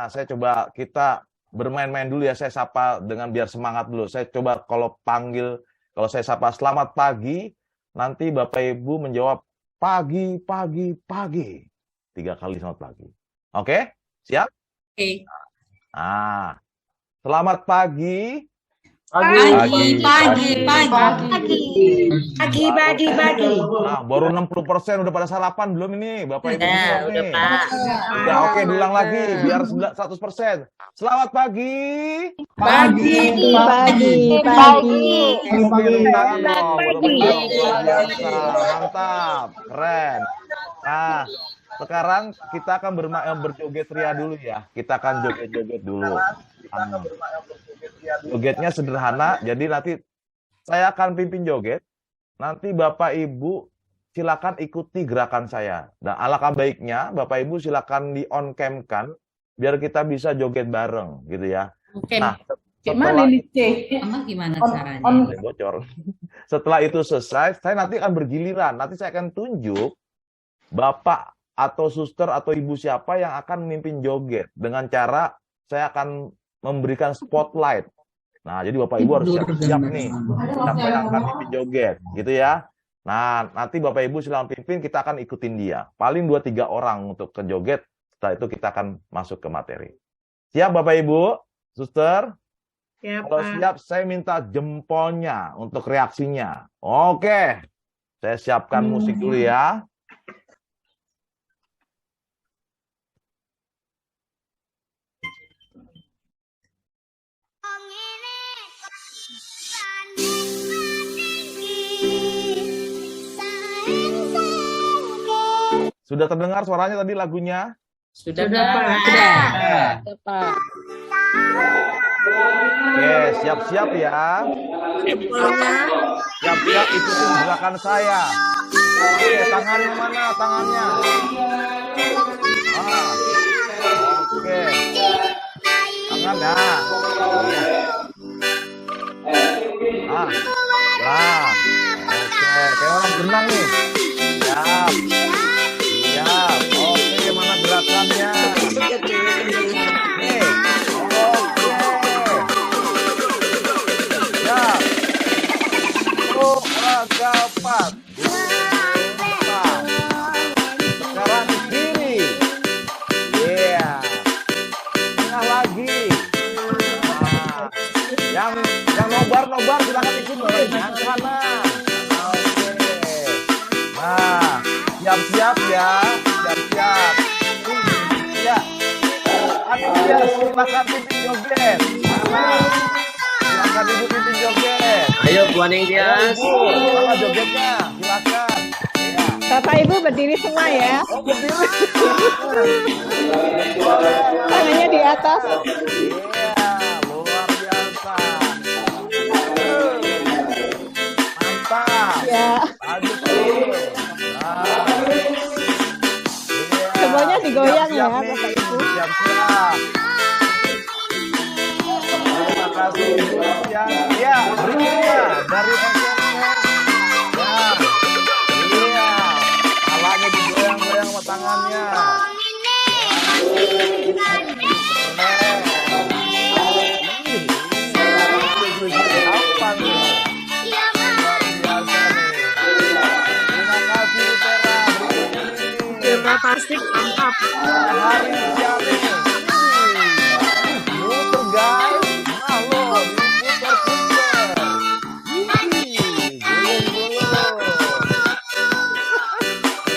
Saya coba kita bermain-main dulu ya. Saya sapa dengan biar semangat dulu. Saya coba kalau saya sapa selamat pagi, nanti Bapak Ibu menjawab pagi, pagi, pagi. 3 kali selamat pagi. Oke? Siap? Oke. Selamat pagi. Pagi. Baru 60% udah pada sarapan belum ini, Bapak Ibu? Udah, Pak. Udah, oke, diulang lagi biar 100%. Selamat pagi. Pagi. Mantap, keren. Nah, sekarang kita akan berjoget ria dulu ya. Kita akan joget-joget dulu. Jogetnya sederhana, jadi nanti saya akan pimpin joget. Nanti Bapak Ibu silakan ikuti gerakan saya. Dan alangkah baiknya Bapak Ibu silakan di on cam-kan biar kita bisa joget bareng gitu ya. Oke. Nah, gimana caranya? Bocor. Setelah itu selesai, saya nanti akan bergiliran. Nanti saya akan tunjuk Bapak atau suster atau ibu siapa yang akan memimpin joget dengan cara saya akan memberikan spotlight. Nah, jadi Bapak Ibu harus siap-siap nih. Siapa yang akan pimpin joget, gitu ya. Nah, nanti Bapak Ibu silakan pimpin, kita akan ikutin dia. Paling 2-3 orang untuk ke joget. Setelah itu kita akan masuk ke materi. Siap Bapak Ibu? Suster? Siap, Kalau siap, saya minta jempolnya untuk reaksinya. Oke. Saya siapkan musik dulu ya. Sudah terdengar suaranya tadi lagunya? Sudah, Pak. Oke, siap-siap ya. Siap-siap ikutin gerakan saya. Oke, tangannya mana? Tangannya. Oke. Tangannya. Oke, kayak orang berenang nih. Siap. Oke, mana gerakannya? Nih. Oke. Siap. Cepat. Sekarang ke kiri. Iya. Tengah lagi. Yang nobar silakan ikut yang kanan. Oke. Nah, siap-siap ya. Siap-siap. Ya. Silakan pimpin joget. Silakan ibu pimpin joget. Ayo, Bu Anengtias. Mana jogetnya? Silakan. Ya. Bapak Ibu berdiri semua ya. Oh, berdiri. Tangannya di atas. Iya, luar biasa. Mantap. Ya. Bagus tuh. Semuanya digoyang ya, Siap-siap nih. Bapak Ibu. Siap-siap. Terima kasih Ibu ya. Iya, berikutnya dari SMS. Ya. Iya. Palanya digoyang-goyang sama tangannya. Apa nih? Luar biasa nih. Terima kasih Utara. Terima kasih, mantap. Hari siapa nih? Muter guys. Halo, muter-muter. Gulung-gulung.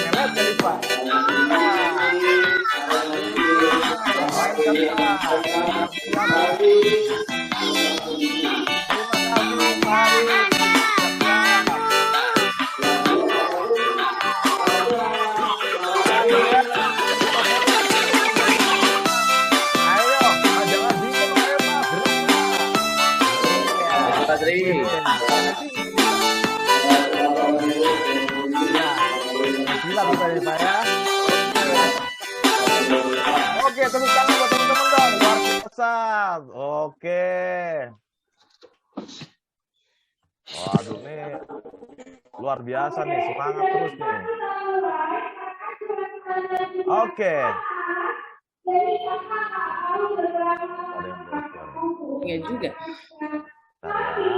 Melet kali Pak. Main kali Pak. Terima kasih Pak Hari. Oke, tepuk tangan buat teman-teman dong. Luar biasa. Oke. Waduh nih. Luar biasa nih, semangat terus nih. Oke. Ada yang bocor. Iya juga. Bentar ya.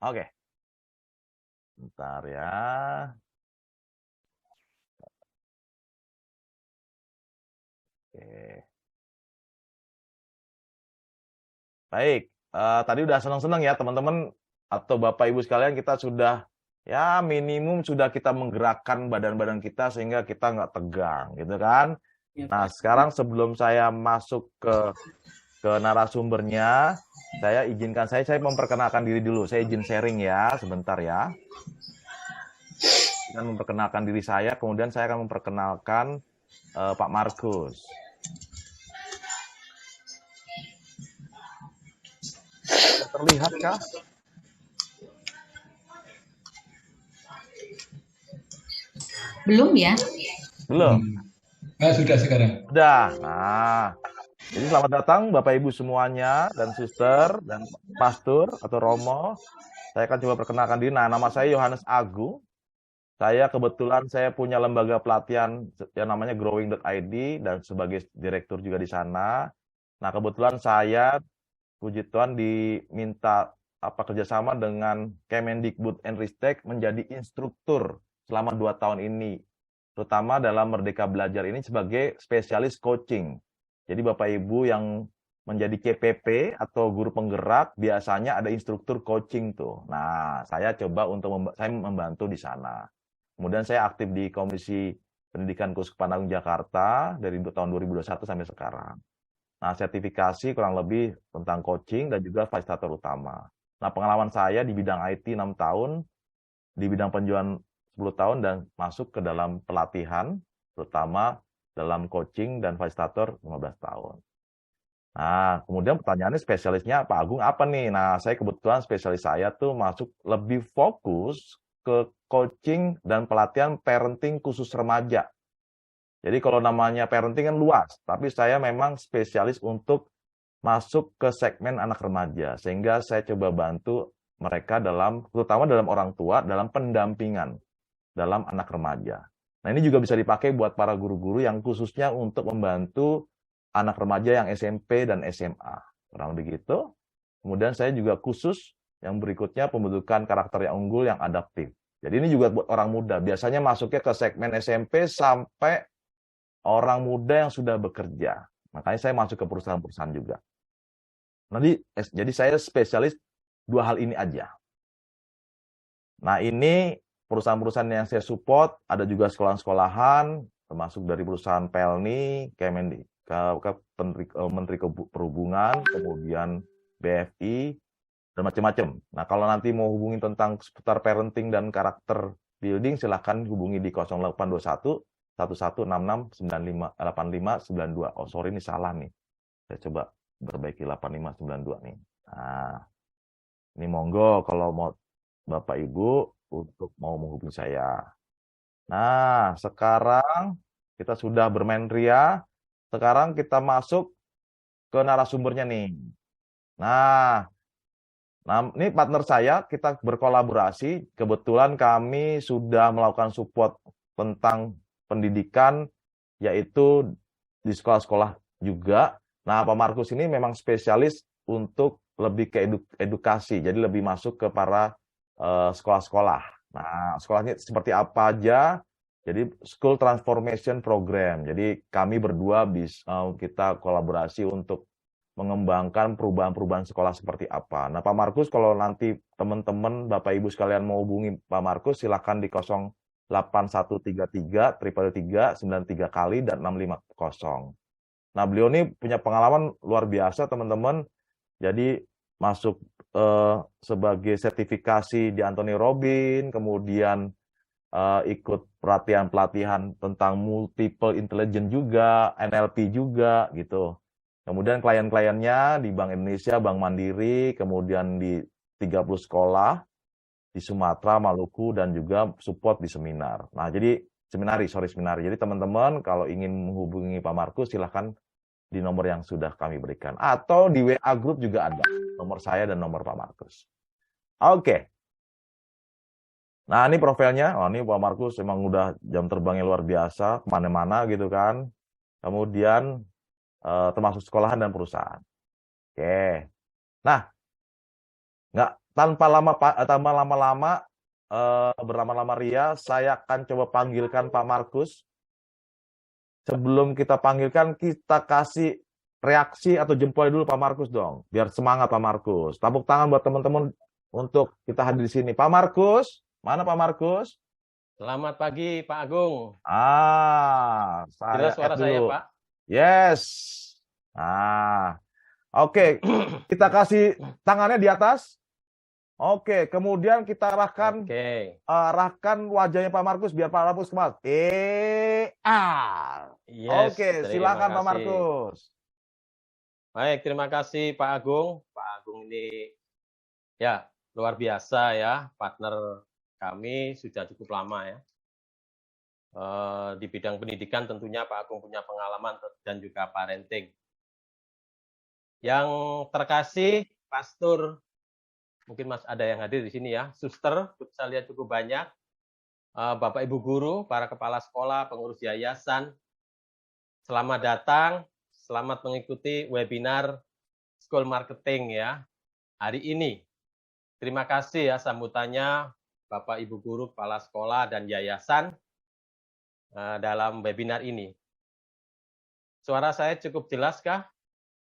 Oke. Bentar ya. Oke. Baik, tadi udah senang-senang ya teman-teman atau Bapak Ibu sekalian, kita sudah ya minimum sudah kita menggerakkan badan-badan kita sehingga kita nggak tegang gitu kan. Ya, Nah, Pak. sekarang sebelum saya masuk ke narasumbernya, saya memperkenalkan diri dulu. Saya izin sharing ya, sebentar ya. Dan memperkenalkan diri saya, kemudian saya akan memperkenalkan Pak Markus. Terlihat kah? Belum ya? Belum. Sudah sekarang. Sudah. Nah, jadi selamat datang Bapak Ibu semuanya dan suster dan pastor atau romo. Saya akan coba perkenalkan diri. Nah, nama saya Yohanes Agung. Saya kebetulan saya punya lembaga pelatihan yang namanya growing.id dan sebagai direktur juga di sana. Nah, kebetulan saya puji Tuhan diminta kerjasama dengan Kemendikbudristek menjadi instruktur selama 2 tahun ini, terutama dalam Merdeka Belajar ini sebagai spesialis coaching. Jadi Bapak Ibu yang menjadi KPP atau guru penggerak biasanya ada instruktur coaching tuh. Nah, saya coba untuk saya membantu di sana. Kemudian saya aktif di Komisi Pendidikan Keuskupan Agung Jakarta dari tahun 2021 sampai sekarang. Nah, sertifikasi kurang lebih tentang coaching dan juga fasilitator utama. Nah, pengalaman saya di bidang IT 6 tahun, di bidang penjualan 10 tahun, dan masuk ke dalam pelatihan, terutama dalam coaching dan fasilitator 15 tahun. Nah, kemudian pertanyaannya spesialisnya Pak Agung apa nih? Nah, saya kebetulan spesialis saya tuh masuk lebih fokus ke coaching dan pelatihan parenting khusus remaja. Jadi kalau namanya parenting kan luas, tapi saya memang spesialis untuk masuk ke segmen anak remaja, sehingga saya coba bantu mereka terutama dalam orang tua, dalam pendampingan dalam anak remaja. Nah, ini juga bisa dipakai buat para guru-guru yang khususnya untuk membantu anak remaja yang SMP dan SMA. Kurang begitu. Kemudian saya juga khusus yang berikutnya pembentukan karakter yang unggul yang adaptif. Jadi ini juga buat orang muda. Biasanya masuknya ke segmen SMP sampai orang muda yang sudah bekerja. Makanya saya masuk ke perusahaan-perusahaan juga. Jadi saya spesialis 2 hal ini aja. Nah, ini perusahaan-perusahaan yang saya support, ada juga sekolah-sekolahan, termasuk dari perusahaan Pelni, Menteri Perhubungan, kemudian BFI, dan macam-macam. Nah, kalau nanti mau hubungi tentang seputar parenting dan karakter building, silahkan hubungi di 0821 1166-8592. Oh, sorry, ini salah nih. Saya coba perbaiki 8592 nih. Nah, ini monggo kalau mau Bapak Ibu untuk mau menghubungi saya. Nah, sekarang kita sudah bermain ria. Sekarang kita masuk ke narasumbernya nih. Nah, ini partner saya, kita berkolaborasi. Kebetulan kami sudah melakukan support tentang pendidikan, yaitu di sekolah-sekolah juga. Nah, Pak Markus ini memang spesialis untuk lebih ke edukasi, jadi lebih masuk ke para sekolah-sekolah. Nah, sekolahnya seperti apa aja? Jadi School Transformation Program. Jadi kami berdua kita kolaborasi untuk mengembangkan perubahan-perubahan sekolah seperti apa. Nah, Pak Markus, kalau nanti teman-teman, Bapak Ibu sekalian mau hubungi Pak Markus, silakan di 8133 333 93 kali dan 650. Nah, beliau ini punya pengalaman luar biasa, teman-teman. Jadi masuk sebagai sertifikasi di Anthony Robbins, kemudian ikut pelatihan tentang multiple intelligence juga, NLP juga gitu. Kemudian klien-kliennya di Bank Indonesia, Bank Mandiri, kemudian di 30 sekolah di Sumatera, Maluku, dan juga support di seminar. Nah, jadi seminar. Jadi teman-teman kalau ingin menghubungi Pak Markus, silahkan di nomor yang sudah kami berikan. Atau di WA Group juga ada nomor saya dan nomor Pak Markus. Oke. Nah, ini profilnya. Oh, ini Pak Markus emang udah jam terbangnya luar biasa, kemana-mana gitu kan. Kemudian termasuk sekolahan dan perusahaan. Oke. Nah, nggak tanpa lama-lama berlama-lama ria, saya akan coba panggilkan Pak Markus. Sebelum kita panggilkan, kita kasih reaksi atau jempol dulu Pak Markus dong, biar semangat Pak Markus. Tepuk tangan buat teman-teman untuk kita hadir di sini. Pak Markus, mana Pak Markus? Selamat pagi Pak Agung. Saya Jelas suara add saya dulu. Pak? Yes. Oke. Kita kasih tangannya di atas. Oke, kemudian kita arahkan wajahnya Pak Markus biar Pak Markus semangat. Yes, Oke, silakan Pak Markus. Baik, terima kasih Pak Agung. Pak Agung ini ya luar biasa ya, partner kami sudah cukup lama ya. Di bidang pendidikan tentunya Pak Agung punya pengalaman dan juga parenting. Yang terkasih, Pastor, mungkin Mas ada yang hadir di sini ya, suster, saya lihat cukup banyak, Bapak Ibu guru, para kepala sekolah, pengurus yayasan, selamat datang, selamat mengikuti webinar School Marketing ya hari ini. Terima kasih ya sambutannya Bapak Ibu guru, kepala sekolah, dan yayasan dalam webinar ini. Suara saya cukup jelas kah,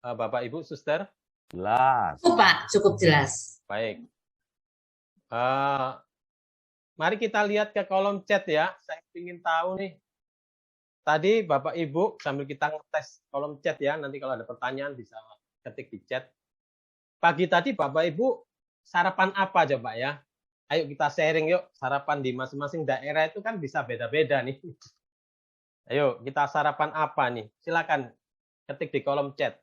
Bapak Ibu, suster? Jelas. Pak, cukup jelas. Baik. Mari kita lihat ke kolom chat ya. Saya ingin tahu nih. Tadi Bapak Ibu sambil kita ngetes kolom chat ya. Nanti kalau ada pertanyaan bisa ketik di chat. Pagi tadi Bapak Ibu sarapan apa coba ya? Ayo kita sharing yuk. Sarapan di masing-masing daerah itu kan bisa beda-beda nih. Ayo kita sarapan apa nih? Silakan ketik di kolom chat.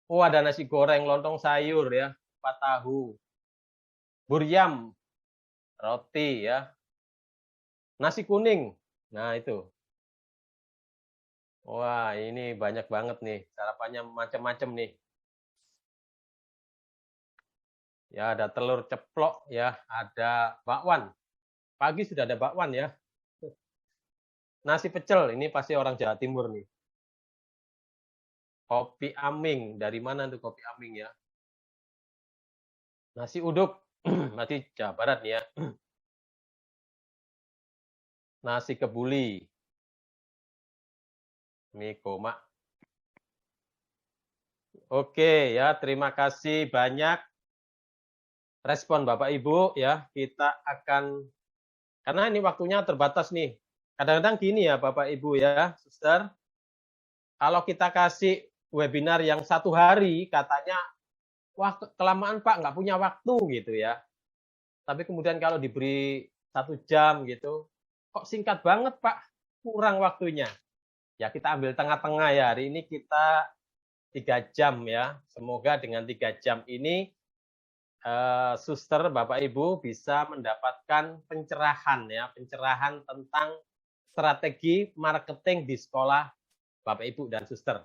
Oh, ada nasi goreng, lontong sayur ya, kupat tahu, buryam, roti ya, nasi kuning. Nah itu. Wah, ini banyak banget nih, sarapannya macam-macam nih. Ya, ada telur ceplok ya, ada bakwan. Pagi sudah ada bakwan ya. Nasi pecel, ini pasti orang Jawa Timur nih. Kopi aming, dari mana tuh kopi aming ya? Nasi uduk, masih Jawa Barat nih ya. Nasi kebuli, mie koma. Oke ya, terima kasih banyak respon Bapak Ibu ya. Kita akan, karena ini waktunya terbatas nih. Kadang-kadang gini ya Bapak Ibu ya, suster. Kalau kita kasih webinar yang 1 hari, katanya, wah kelamaan Pak, nggak punya waktu gitu ya. Tapi kemudian kalau diberi 1 jam gitu, kok singkat banget Pak, kurang waktunya. Ya kita ambil tengah-tengah ya, hari ini kita 3 jam ya. Semoga dengan 3 jam ini, suster, Bapak Ibu bisa mendapatkan pencerahan ya, pencerahan tentang strategi marketing di sekolah Bapak Ibu dan suster.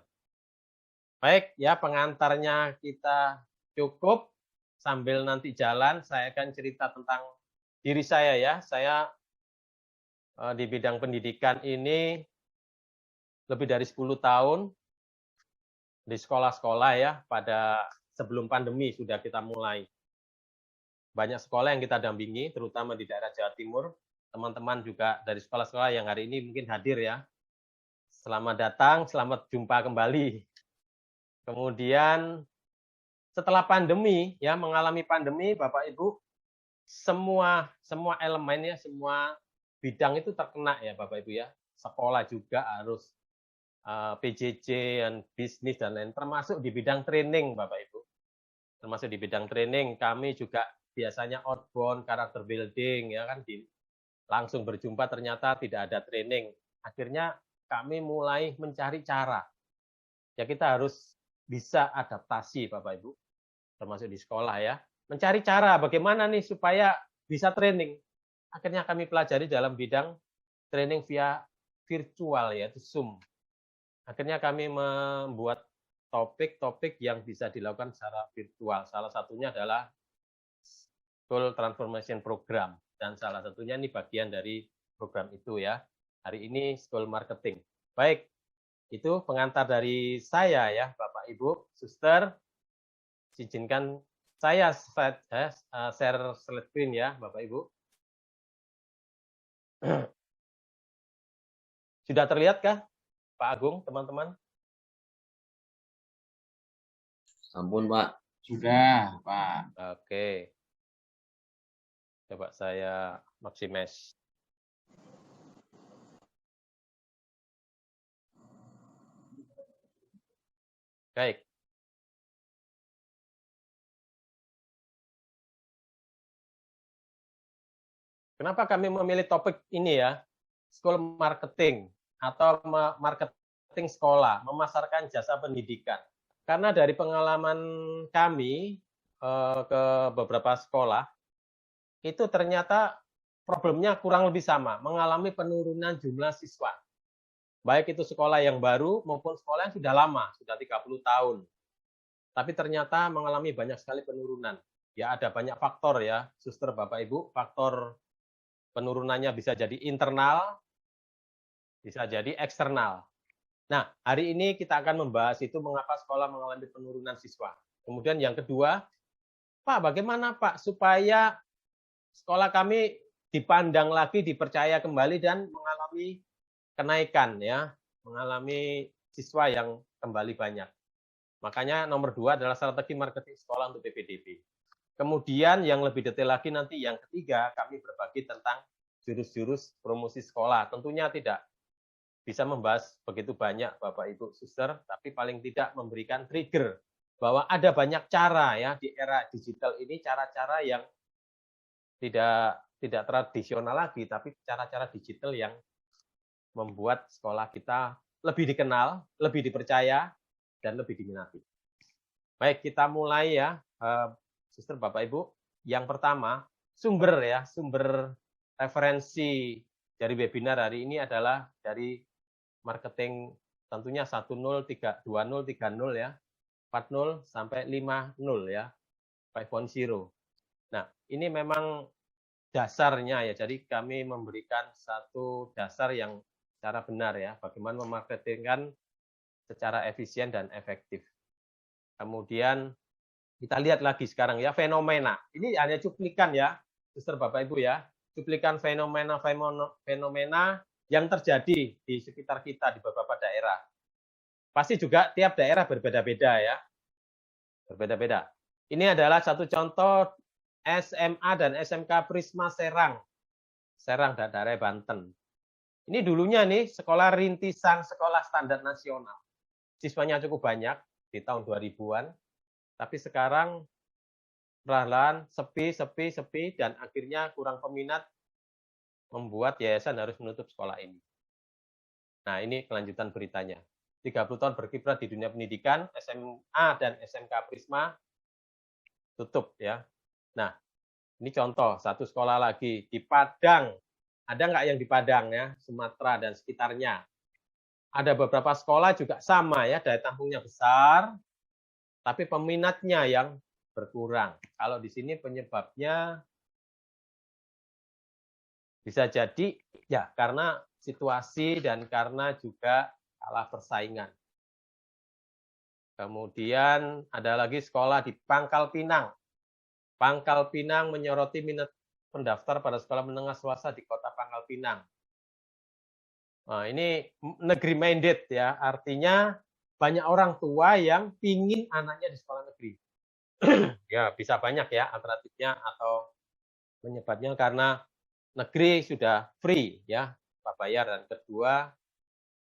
Baik, ya pengantarnya kita cukup. Sambil nanti jalan, saya akan cerita tentang diri saya ya. Saya di bidang pendidikan ini lebih dari 10 tahun di sekolah-sekolah ya. Pada sebelum pandemi sudah kita mulai. Banyak sekolah yang kita dampingi, terutama di daerah Jawa Timur. Teman-teman juga dari sekolah-sekolah yang hari ini mungkin hadir ya. Selamat datang, selamat jumpa kembali. Kemudian setelah pandemi ya, mengalami pandemi Bapak Ibu, semua elemen ya, semua bidang itu terkena ya Bapak Ibu ya. Sekolah juga harus PJJ dan bisnis dan lain, termasuk di bidang training Bapak Ibu. Termasuk di bidang training kami juga biasanya outbound karakter building ya kan, langsung berjumpa ternyata tidak ada training. Akhirnya kami mulai mencari cara. Ya kita harus bisa adaptasi Bapak Ibu, termasuk di sekolah ya. Mencari cara bagaimana nih supaya bisa training. Akhirnya kami pelajari dalam bidang training via virtual yaitu Zoom. Akhirnya kami membuat topik-topik yang bisa dilakukan secara virtual. Salah satunya adalah School Transformation Program. dan salah satunya ini bagian dari program itu ya. Hari ini School Marketing. Baik, itu pengantar dari saya ya, Bapak Ibu, Suster. Izinkan saya share slide screen ya, Bapak Ibu. Sudah terlihat kah, Pak Agung, teman-teman? Ampun, Pak. Sudah, Pak. Oke. Coba saya maximize. Baik. Kenapa kami memilih topik ini ya? School marketing atau marketing sekolah, memasarkan jasa pendidikan. Karena dari pengalaman kami ke beberapa sekolah, itu ternyata problemnya kurang lebih sama, mengalami penurunan jumlah siswa. Baik itu sekolah yang baru maupun sekolah yang sudah lama, sudah 30 tahun. Tapi ternyata mengalami banyak sekali penurunan. Ya ada banyak faktor ya, Suster, Bapak Ibu, faktor penurunannya bisa jadi internal, bisa jadi eksternal. Nah, hari ini kita akan membahas itu mengapa sekolah mengalami penurunan siswa. Kemudian yang kedua, Pak, bagaimana Pak supaya sekolah kami dipandang lagi, dipercaya kembali dan mengalami kenaikan ya, mengalami siswa yang kembali banyak. Makanya nomor 2 adalah strategi marketing sekolah untuk PPDB. Kemudian yang lebih detail lagi nanti yang ketiga, kami berbagi tentang jurus-jurus promosi sekolah. Tentunya tidak bisa membahas begitu banyak Bapak Ibu Suster, tapi paling tidak memberikan trigger bahwa ada banyak cara ya di era digital ini, cara-cara yang tidak tradisional lagi, tapi cara-cara digital yang membuat sekolah kita lebih dikenal, lebih dipercaya, dan lebih diminati. Baik, kita mulai ya, Suster, Bapak Ibu. Yang pertama, sumber referensi dari webinar hari ini adalah dari marketing tentunya 10, 20, 30 ya, 40 sampai 50 ya, 5.0. Nah, ini memang dasarnya ya, jadi kami memberikan satu dasar yang secara benar ya, bagaimana memarketingkan secara efisien dan efektif. Kemudian kita lihat lagi sekarang ya, fenomena. Ini hanya cuplikan ya, Suster, Bapak Ibu ya, cuplikan fenomena yang terjadi di sekitar kita di beberapa daerah. Pasti juga tiap daerah berbeda-beda ya, berbeda-beda. Ini adalah satu contoh SMA dan SMK Prisma Serang dan daerah Banten. Ini dulunya nih sekolah rintisan sekolah standar nasional. Siswanya cukup banyak di tahun 2000-an, tapi sekarang perlahan sepi dan akhirnya kurang peminat membuat yayasan harus menutup sekolah ini. Nah, ini kelanjutan beritanya. 30 tahun berkiprah di dunia pendidikan, SMA dan SMK Prisma tutup ya. Nah, ini contoh satu sekolah lagi di Padang. Ada nggak yang di Padang ya, Sumatera dan sekitarnya? Ada beberapa sekolah juga sama ya, daya tampungnya besar, tapi peminatnya yang berkurang. Kalau di sini penyebabnya bisa jadi ya karena situasi dan karena juga kalah persaingan. Kemudian ada lagi sekolah di Pangkal Pinang. Pangkal Pinang menyoroti minat pendaftar pada sekolah menengah swasta di kota Pangkal Pinang. Nah, ini negeri minded ya, artinya banyak orang tua yang pingin anaknya di sekolah negeri. Ya, bisa banyak ya alternatifnya atau penyebabnya karena negeri sudah free ya, Pak bayar, dan kedua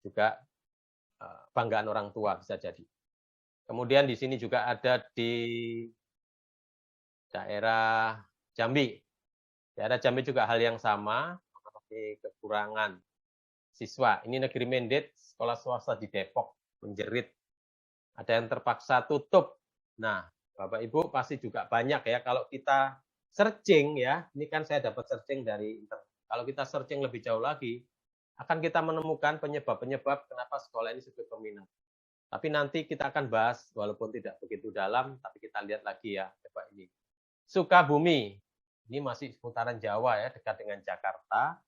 juga banggaan orang tua bisa jadi. Kemudian di sini juga ada di daerah Jambi. Daerah Jambi juga hal yang sama, mengalami kekurangan siswa. Ini negeri mandat, sekolah swasta di Depok menjerit. Ada yang terpaksa tutup. Nah, Bapak Ibu pasti juga banyak ya kalau kita searching ya. Ini kan saya dapat searching dari internet. Kalau kita searching lebih jauh lagi, akan kita menemukan penyebab-penyebab kenapa sekolah ini sepi peminat. Tapi nanti kita akan bahas walaupun tidak begitu dalam, tapi kita lihat lagi ya, coba ini. Sukabumi. Ini masih seputaran Jawa ya, dekat dengan Jakarta,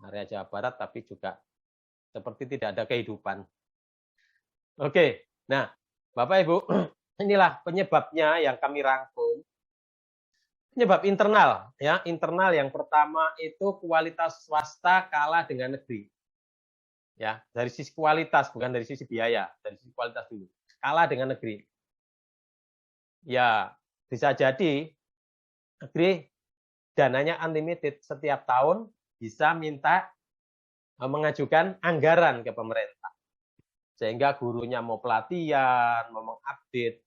area Jawa Barat, tapi juga seperti tidak ada kehidupan. Oke, nah Bapak Ibu, inilah penyebabnya yang kami rangkum. Penyebab internal, ya internal yang pertama itu kualitas swasta kalah dengan negeri. Ya, dari sisi kualitas bukan dari sisi biaya, dari sisi kualitas dulu. Kalah dengan negeri. Ya, bisa jadi negeri dananya unlimited, setiap tahun bisa minta mengajukan anggaran ke pemerintah. Sehingga gurunya mau pelatihan, mau mengupdate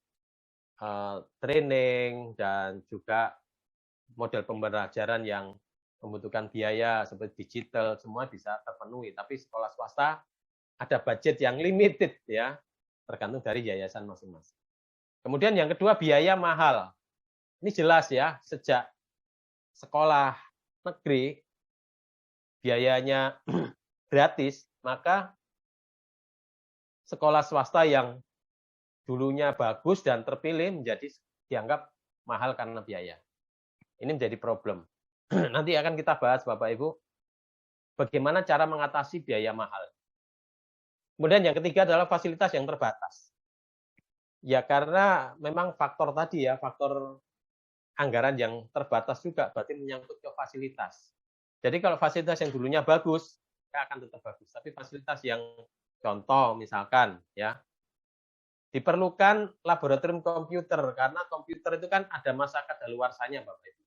training, dan juga model pembelajaran yang membutuhkan biaya seperti digital, semua bisa terpenuhi. Tapi sekolah swasta ada budget yang limited ya, tergantung dari yayasan masing-masing. Kemudian yang kedua, biaya mahal. Ini jelas ya, sejak sekolah negeri biayanya gratis, maka sekolah swasta yang dulunya bagus dan terpilih menjadi dianggap mahal karena biaya. Ini menjadi problem. Nanti akan kita bahas Bapak Ibu, bagaimana cara mengatasi biaya mahal. Kemudian yang ketiga adalah fasilitas yang terbatas. Ya karena memang faktor tadi ya, faktor anggaran yang terbatas juga berarti menyangkut ke fasilitas. Jadi kalau fasilitas yang dulunya bagus, ya akan tetap bagus. Tapi fasilitas yang contoh misalkan ya, diperlukan laboratorium komputer karena komputer itu kan ada masa kadaluarsanya Bapak Ibu.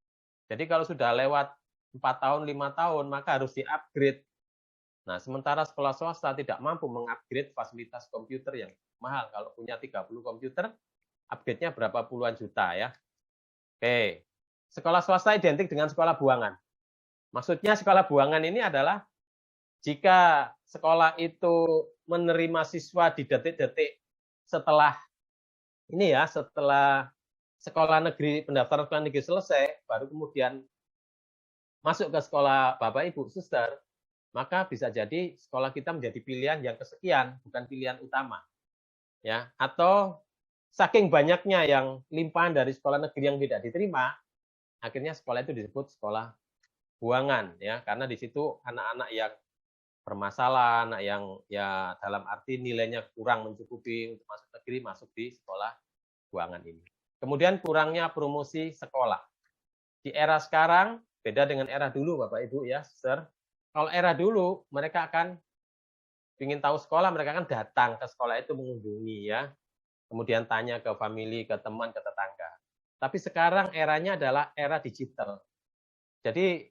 Jadi kalau sudah lewat 4 tahun, 5 tahun, maka harus di-upgrade. Nah, sementara sekolah swasta tidak mampu mengupgrade fasilitas komputer yang mahal. Kalau punya 30 komputer, upgrade-nya berapa puluhan juta ya. Oke, sekolah swasta identik dengan sekolah buangan. Maksudnya sekolah buangan ini adalah jika sekolah itu menerima siswa di detik-detik setelah ini ya, setelah sekolah negeri, pendaftaran sekolah negeri selesai, baru kemudian masuk ke sekolah Bapak Ibu, Suster, maka bisa jadi sekolah kita menjadi pilihan yang kesekian, bukan pilihan utama. Ya, atau saking banyaknya yang limpahan dari sekolah negeri yang tidak diterima, akhirnya sekolah itu disebut sekolah buangan ya, karena di situ anak-anak yang bermasalah, anak yang ya dalam arti nilainya kurang mencukupi untuk masuk negeri, masuk di sekolah buangan ini. Kemudian kurangnya promosi sekolah. Di era sekarang beda dengan era dulu Bapak Ibu ya, Sister. Kalau era dulu mereka akan ingin tahu sekolah, mereka akan datang ke sekolah itu mengunjungi ya. Kemudian tanya ke family, ke teman, ke tetangga. Tapi sekarang eranya adalah era digital. Jadi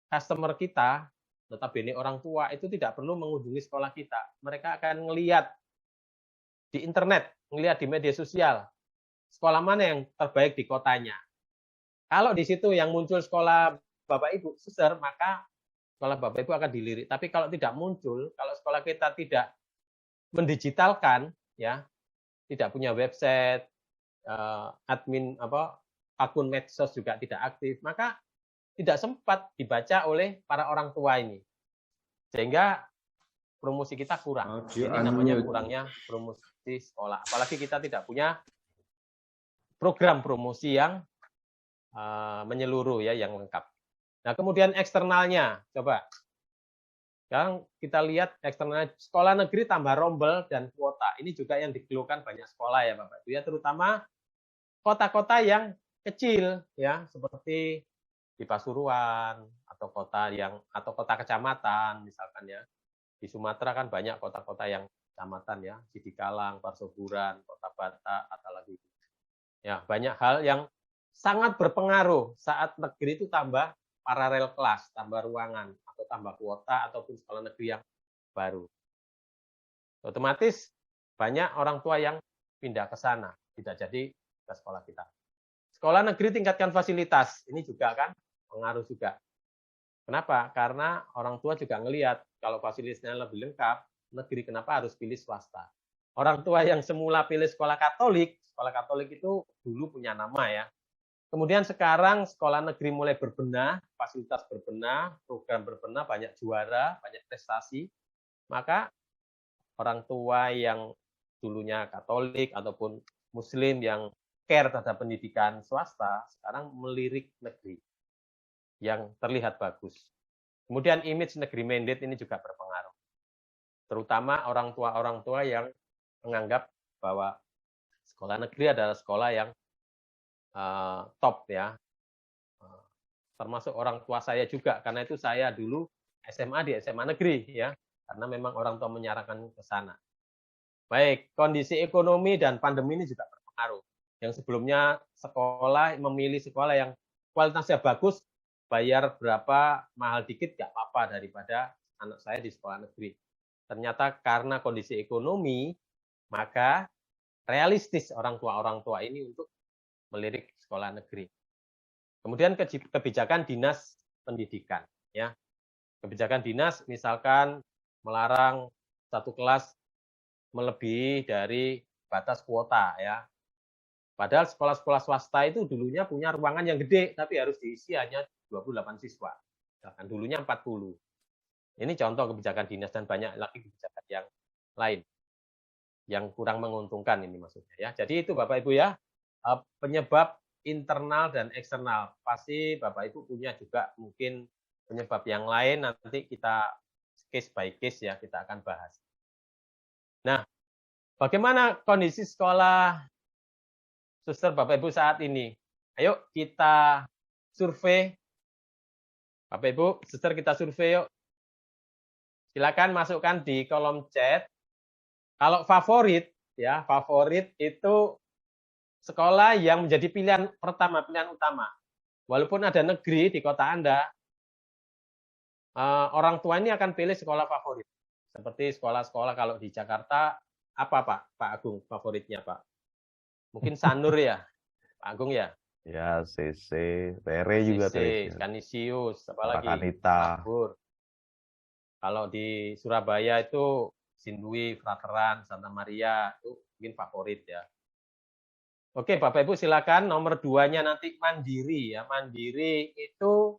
customer kita, notabene orang tua itu tidak perlu mengunjungi sekolah kita. Mereka akan ngelihat di internet, ngelihat di media sosial, sekolah mana yang terbaik di kotanya. Kalau di situ yang muncul sekolah Bapak Ibu, Suster, maka sekolah Bapak Ibu akan dilirik. Tapi kalau tidak muncul, kalau sekolah kita tidak mendigitalkan, ya, tidak punya website, admin akun medsos juga tidak aktif, maka tidak sempat dibaca oleh para orang tua ini. Sehingga promosi kita kurang. Ini namanya kurangnya promosi sekolah. Apalagi kita tidak punya program promosi yang menyeluruh ya, yang lengkap. Nah, kemudian eksternalnya, coba. Sekarang kita lihat eksternalnya, sekolah negeri tambah rombel dan kuota. Ini juga yang dikeluhkan banyak sekolah ya Bapak Ibu ya, terutama kota-kota yang kecil ya, seperti di Pasuruan atau kota kecamatan misalkan ya. Di Sumatera kan banyak kota-kota yang kecamatan ya, Sidikalang, Parsoburan, Kota Bata, atau lagi. Ya, banyak hal yang sangat berpengaruh saat negeri itu tambah paralel kelas, tambah ruangan, atau tambah kuota, ataupun sekolah negeri yang baru. Otomatis banyak orang tua yang pindah ke sana, tidak jadi ke sekolah kita. Sekolah negeri tingkatkan fasilitas, ini juga kan pengaruh juga. Kenapa? Karena orang tua juga ngelihat kalau fasilitasnya lebih lengkap, negeri kenapa harus pilih swasta. Orang tua yang semula pilih sekolah Katolik itu dulu punya nama ya. Kemudian sekarang sekolah negeri mulai berbenah, fasilitas berbenah, program berbenah, banyak juara, banyak prestasi. Maka orang tua yang dulunya Katolik ataupun Muslim yang care terhadap pendidikan swasta, sekarang melirik negeri. yang terlihat bagus. Kemudian image negeri mandate ini juga berpengaruh. Terutama orang tua yang menganggap bahwa sekolah negeri adalah sekolah yang top ya. Termasuk orang tua saya juga, karena itu saya dulu SMA di SMA negeri ya, karena memang orang tua menyarankan ke sana. Baik, kondisi ekonomi dan pandemi ini juga berpengaruh. Yang sebelumnya sekolah memilih sekolah yang kualitasnya bagus, bayar berapa mahal dikit nggak apa-apa daripada anak saya di sekolah negeri. Ternyata karena kondisi ekonomi, maka realistis orang tua ini untuk melirik sekolah negeri. Kemudian kebijakan dinas pendidikan, ya. Kebijakan dinas misalkan melarang satu kelas melebihi dari batas kuota, ya. Padahal sekolah-sekolah swasta itu dulunya punya ruangan yang gede, tapi harus diisi hanya 28 siswa. Misalkan dulunya 40. Ini contoh kebijakan dinas dan banyak lagi kebijakan yang lain yang kurang menguntungkan ini maksudnya ya. Jadi itu Bapak Ibu ya, penyebab internal dan eksternal. Pasti Bapak Ibu punya juga mungkin penyebab yang lain, nanti kita case by case ya, kita akan bahas. Nah, bagaimana kondisi sekolah suster Bapak Ibu saat ini? Ayo kita survei. Bapak Ibu, suster kita survei yuk. Silakan masukkan di kolom chat. Kalau favorit, ya favorit itu sekolah yang menjadi pilihan pertama, pilihan utama. Walaupun ada negeri di kota Anda, orang tua ini akan pilih sekolah favorit. Seperti sekolah-sekolah kalau di Jakarta, apa Pak Agung favoritnya Pak? Mungkin Sanur ya, Pak Agung ya? Ya, CC, Tere juga CC, Tere. Kanisius, apalagi Rakanita. Tabur. Kalau di Surabaya itu Sindui, Frateran, Santa Maria, itu mungkin favorit ya. Oke, Bapak Ibu silakan nomor 2-nya nanti Mandiri ya. Mandiri itu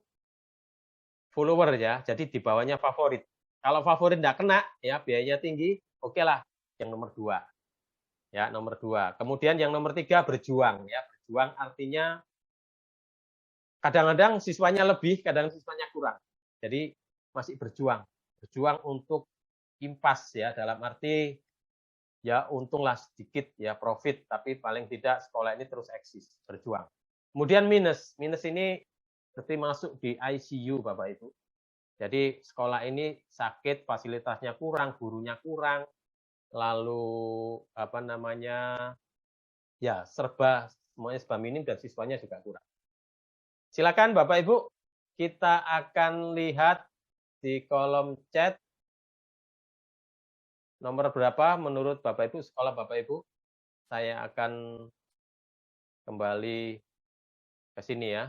follower ya, jadi di bawahnya favorit. Kalau favorit enggak kena ya, biayanya tinggi, oke lah yang nomor 2. Ya, nomor 2. Kemudian yang nomor 3 berjuang ya. Berjuang artinya kadang-kadang siswanya lebih, kadang siswanya kurang. Jadi masih berjuang. Berjuang untuk impas ya, dalam arti ya untunglah sedikit ya profit, tapi paling tidak sekolah ini terus eksis, berjuang. Kemudian minus ini seperti masuk di ICU Bapak Ibu. Jadi sekolah ini sakit, fasilitasnya kurang, gurunya kurang, lalu apa namanya ya semuanya serba minim dan siswanya juga kurang. Silakan Bapak Ibu, kita akan lihat di kolom chat nomor berapa menurut Bapak Ibu, sekolah Bapak Ibu. Saya akan kembali ke sini ya.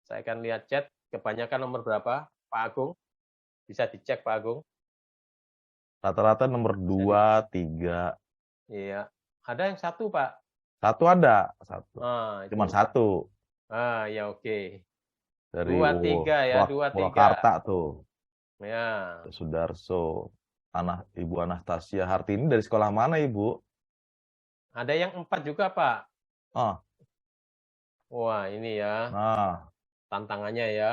Saya akan lihat chat, kebanyakan nomor berapa, Pak Agung? Bisa dicek Pak Agung. Rata-rata nomor 2, 3. Iya. Ada yang 1 Pak? 1 ada, 1. Cuma Itu. 1. Ya oke. Dari 2, 3 ya, 2, 3. Purwakarta tuh. Ya. Sudarso. Ibu Anastasia Hartini dari sekolah mana Ibu? Ada yang 4 juga Pak. Wah ini ya. Nah, tantangannya ya.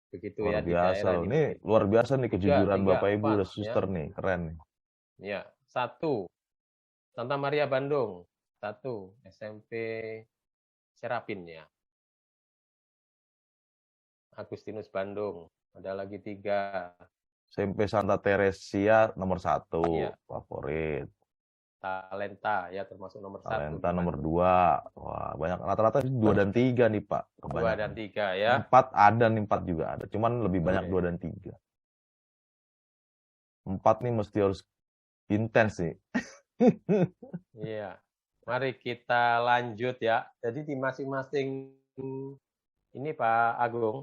Begitu luar ya di biasa daerah loh. ini. Ini luar biasa nih kejujuran 3, Bapak Ibu 4, udah suster ya. nih, keren nih. Ya, 1 Santa Maria Bandung, 1 SMP Serapin ya. Agustinus Bandung, ada lagi 3. SMP Santa Teresia nomor 1, Iya. favorit. Talenta ya termasuk nomor 1. Talenta nomor 2. Wah, banyak rata-rata 2 dan 3 nih, Pak. 2 dan 3 ya. 4 ada nih, 4 juga ada. Cuman lebih banyak 2 dan 3. 4 nih mesti harus intens nih. Iya. Mari kita lanjut ya. Jadi di masing-masing ini Pak Agung,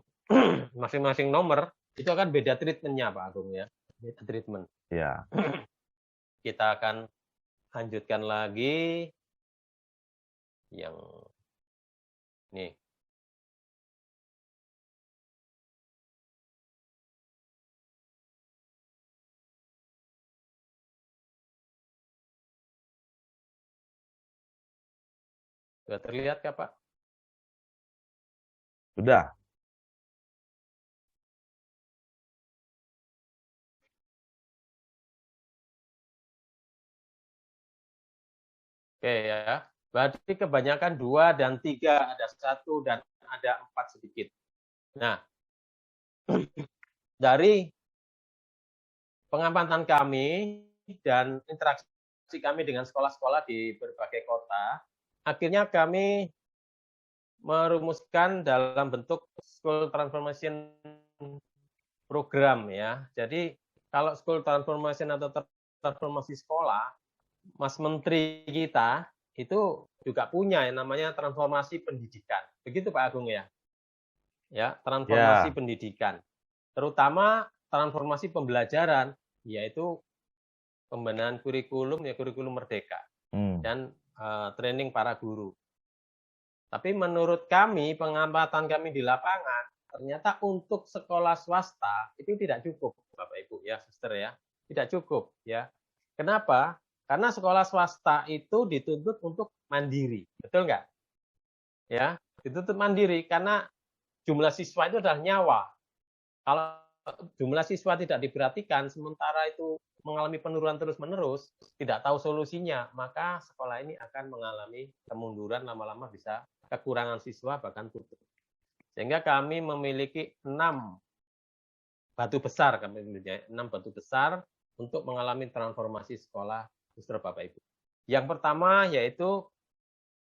masing-masing nomor itu akan beda treatment-nya Pak Agung ya. Beda treatment. Ya. Kita akan lanjutkan lagi yang nih. Sudah terlihat kah Pak? Sudah. Oke ya. Berarti kebanyakan 2 dan 3, ada 1 dan ada 4 sedikit. Nah, dari pengamatan kami dan interaksi kami dengan sekolah-sekolah di berbagai kota, akhirnya kami merumuskan dalam bentuk school transformation program ya. Jadi kalau school transformation atau transformasi sekolah, Mas Menteri kita itu juga punya yang namanya transformasi pendidikan. Begitu Pak Agung ya? Ya, transformasi Ya. pendidikan. Terutama transformasi pembelajaran, yaitu pembenahan kurikulum, ya kurikulum merdeka, dan training para guru. Tapi menurut kami, pengamatan kami di lapangan, ternyata untuk sekolah swasta itu tidak cukup, Bapak Ibu ya, Suster ya, tidak cukup ya. Kenapa? Karena sekolah swasta itu dituntut untuk mandiri, betul nggak? Ya, dituntut mandiri karena jumlah siswa itu adalah nyawa. Kalau jumlah siswa tidak diperhatikan, sementara itu mengalami penurunan terus-menerus, tidak tahu solusinya, maka sekolah ini akan mengalami kemunduran, lama-lama bisa kekurangan siswa, bahkan tutup. Sehingga kami memiliki 6 batu besar, 6 batu besar untuk mengalami transformasi sekolah, Suster Bapak Ibu. Yang pertama yaitu,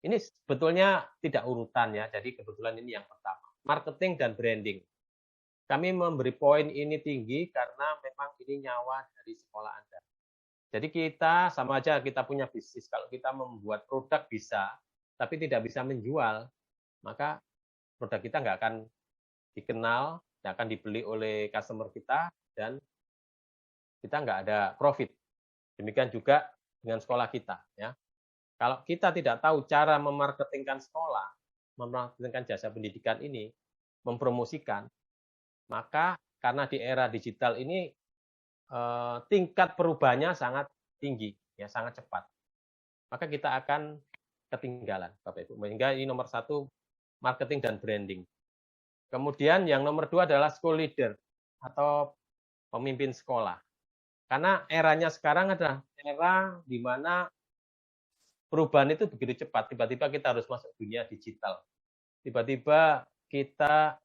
ini sebetulnya tidak urutan ya, jadi kebetulan ini yang pertama, marketing dan branding. Kami memberi poin ini tinggi karena memang ini nyawa dari sekolah Anda. Jadi kita sama aja kita punya bisnis, kalau kita membuat produk bisa, tapi tidak bisa menjual, maka produk kita nggak akan dikenal, nggak akan dibeli oleh customer kita, dan kita nggak ada profit. Demikian juga dengan sekolah kita. Ya. Kalau kita tidak tahu cara memarketingkan sekolah, memarketingkan jasa pendidikan ini, mempromosikan, maka karena di era digital ini tingkat perubahannya sangat tinggi, ya sangat cepat. Maka kita akan ketinggalan, Bapak Ibu. Sehingga ini nomor 1, marketing dan branding. Kemudian yang nomor 2 adalah school leader atau pemimpin sekolah. Karena eranya sekarang adalah era di mana perubahan itu begitu cepat. Tiba-tiba kita harus masuk dunia digital. Tiba-tiba kita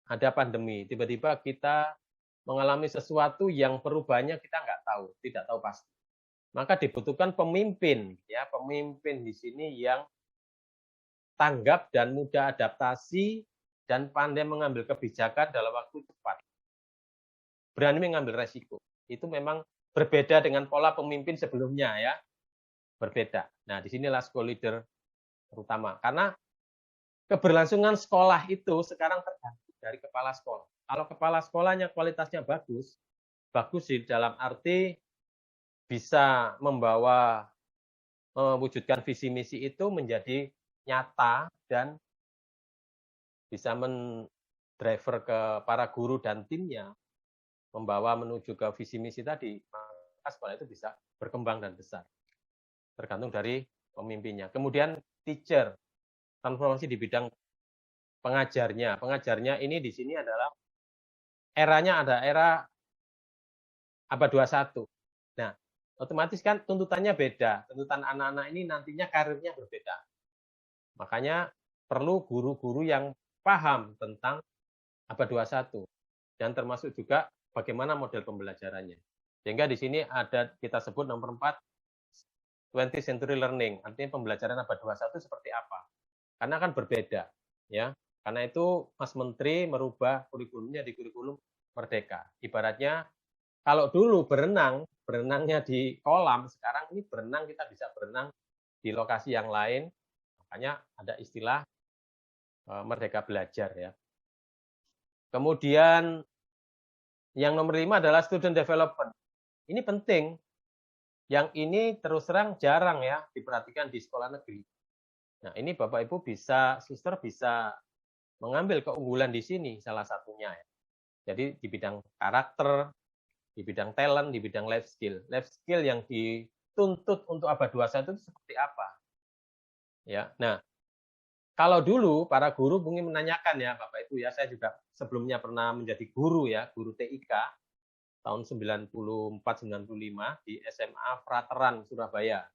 ada pandemi. Tiba-tiba kita mengalami sesuatu yang perubahannya kita nggak tahu, tidak tahu pasti. Maka dibutuhkan pemimpin, ya pemimpin di sini yang tanggap dan mudah adaptasi dan pandai mengambil kebijakan dalam waktu cepat. Berani mengambil resiko. Itu memang berbeda dengan pola pemimpin sebelumnya ya. Berbeda. Nah, disinilah school leader terutama. Karena keberlangsungan sekolah itu sekarang tergantung dari kepala sekolah. Kalau kepala sekolahnya kualitasnya bagus, bagus di dalam arti bisa membawa, mewujudkan visi misi itu menjadi nyata dan bisa mendriver ke para guru dan timnya, membawa menuju ke visi misi tadi, maka sekolah itu bisa berkembang dan besar. Tergantung dari pemimpinnya. Kemudian teacher, transformasi di bidang pengajarnya. Pengajarnya ini di sini adalah eranya ada era abad 21. Nah, otomatis kan tuntutannya beda. Tuntutan anak-anak ini nantinya karirnya berbeda. Makanya perlu guru-guru yang paham tentang abad 21 dan termasuk juga bagaimana model pembelajarannya. Sehingga di sini ada kita sebut nomor 4 20th century learning, artinya pembelajaran abad 21 seperti apa. Karena kan berbeda, ya. Karena itu Mas Menteri merubah kurikulumnya di kurikulum merdeka. Ibaratnya kalau dulu berenangnya di kolam, sekarang ini berenang kita bisa berenang di lokasi yang lain. Makanya ada istilah merdeka belajar ya. Kemudian yang nomor 5 adalah student development. Ini penting. Yang ini terus terang jarang ya diperhatikan di sekolah negeri. Nah, ini Bapak Ibu bisa, suster bisa mengambil keunggulan di sini salah satunya ya. Jadi di bidang karakter, di bidang talent, di bidang life skill. Life skill yang dituntut untuk abad 21 itu seperti apa? Ya. Nah, Kalau dulu para guru mungkin menanyakan ya Bapak Ibu ya, saya juga sebelumnya pernah menjadi guru ya, guru TIK tahun 94-95 di SMA Frateran Surabaya.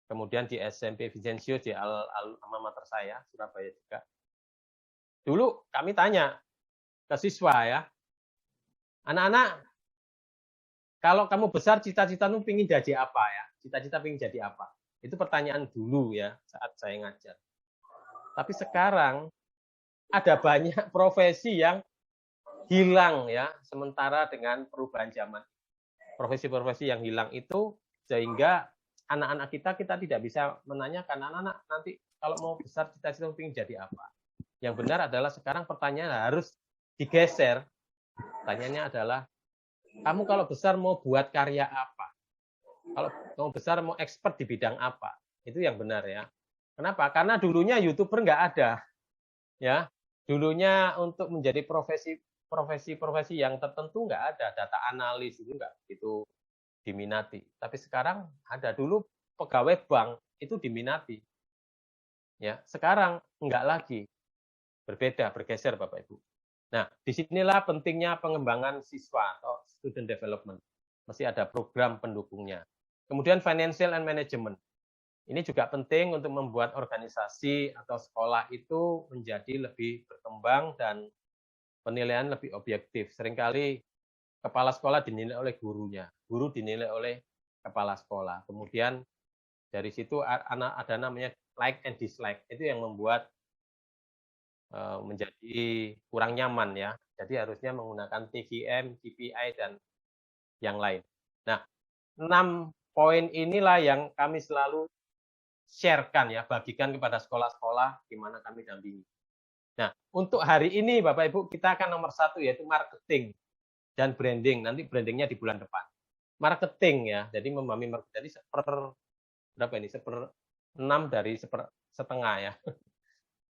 Kemudian di SMP Vicencio di alma mater saya, Surabaya juga. Dulu kami tanya ke siswa ya, anak-anak, kalau kamu besar cita-citamu pengen jadi apa ya? Cita-cita pengen jadi apa? Itu pertanyaan dulu ya saat saya ngajar. Tapi sekarang ada banyak profesi yang hilang ya, sementara dengan perubahan zaman. Profesi-profesi yang hilang itu sehingga anak-anak kita tidak bisa menanyakan, anak-anak nanti kalau mau besar cita-cita pengen jadi apa. Yang benar adalah sekarang pertanyaan harus digeser. Pertanyaannya adalah, kamu kalau besar mau buat karya apa? Kalau mau besar mau expert di bidang apa? Itu yang benar ya. Kenapa? Karena dulunya YouTuber nggak ada. Ya, dulunya untuk menjadi profesi yang tertentu nggak ada. Data analis itu nggak itu diminati. Tapi sekarang ada. Dulu pegawai bank itu diminati. Ya, sekarang nggak lagi. Berbeda, bergeser Bapak Ibu. Nah, disinilah pentingnya pengembangan siswa atau student development. Mesti ada program pendukungnya. Kemudian financial and management. Ini juga penting untuk membuat organisasi atau sekolah itu menjadi lebih berkembang dan penilaian lebih objektif. Seringkali kepala sekolah dinilai oleh gurunya, guru dinilai oleh kepala sekolah. Kemudian dari situ ada namanya like and dislike. Itu yang membuat menjadi kurang nyaman ya. Jadi harusnya menggunakan TGM, KPI, dan yang lain. Nah, 6 poin inilah yang kami selalu sharekan ya, bagikan kepada sekolah-sekolah di mana kami dampingi. Nah, untuk hari ini Bapak Ibu, kita akan nomor 1 yaitu marketing dan branding. Nanti brandingnya di bulan depan. Marketing ya, jadi memahami marketing. Jadi berapa ini? 1/6 dari setengah ya.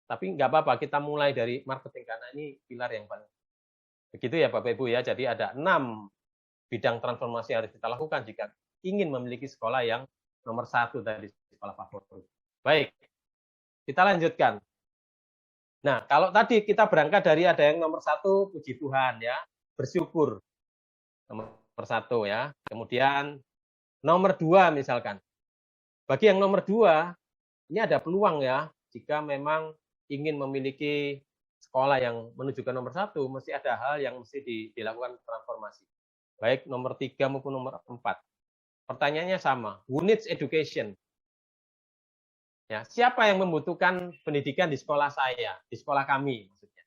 Tapi nggak apa-apa, kita mulai dari marketing karena ini pilar yang paling. Begitu ya Bapak Ibu ya. Jadi ada 6 bidang transformasi yang harus kita lakukan jika ingin memiliki sekolah yang nomor 1 tadi, sekolah favorit. Baik, kita lanjutkan. Nah, kalau tadi kita berangkat dari ada yang nomor 1, puji Tuhan ya, bersyukur. Nomor 1 ya. Kemudian nomor 2 misalkan. Bagi yang nomor 2, ini ada peluang ya, jika memang ingin memiliki sekolah yang menuju ke nomor 1, mesti ada hal yang mesti dilakukan transformasi. Baik nomor 3 maupun nomor 4. Pertanyaannya sama, who needs education? Ya, siapa yang membutuhkan pendidikan di sekolah saya, di sekolah kami maksudnya.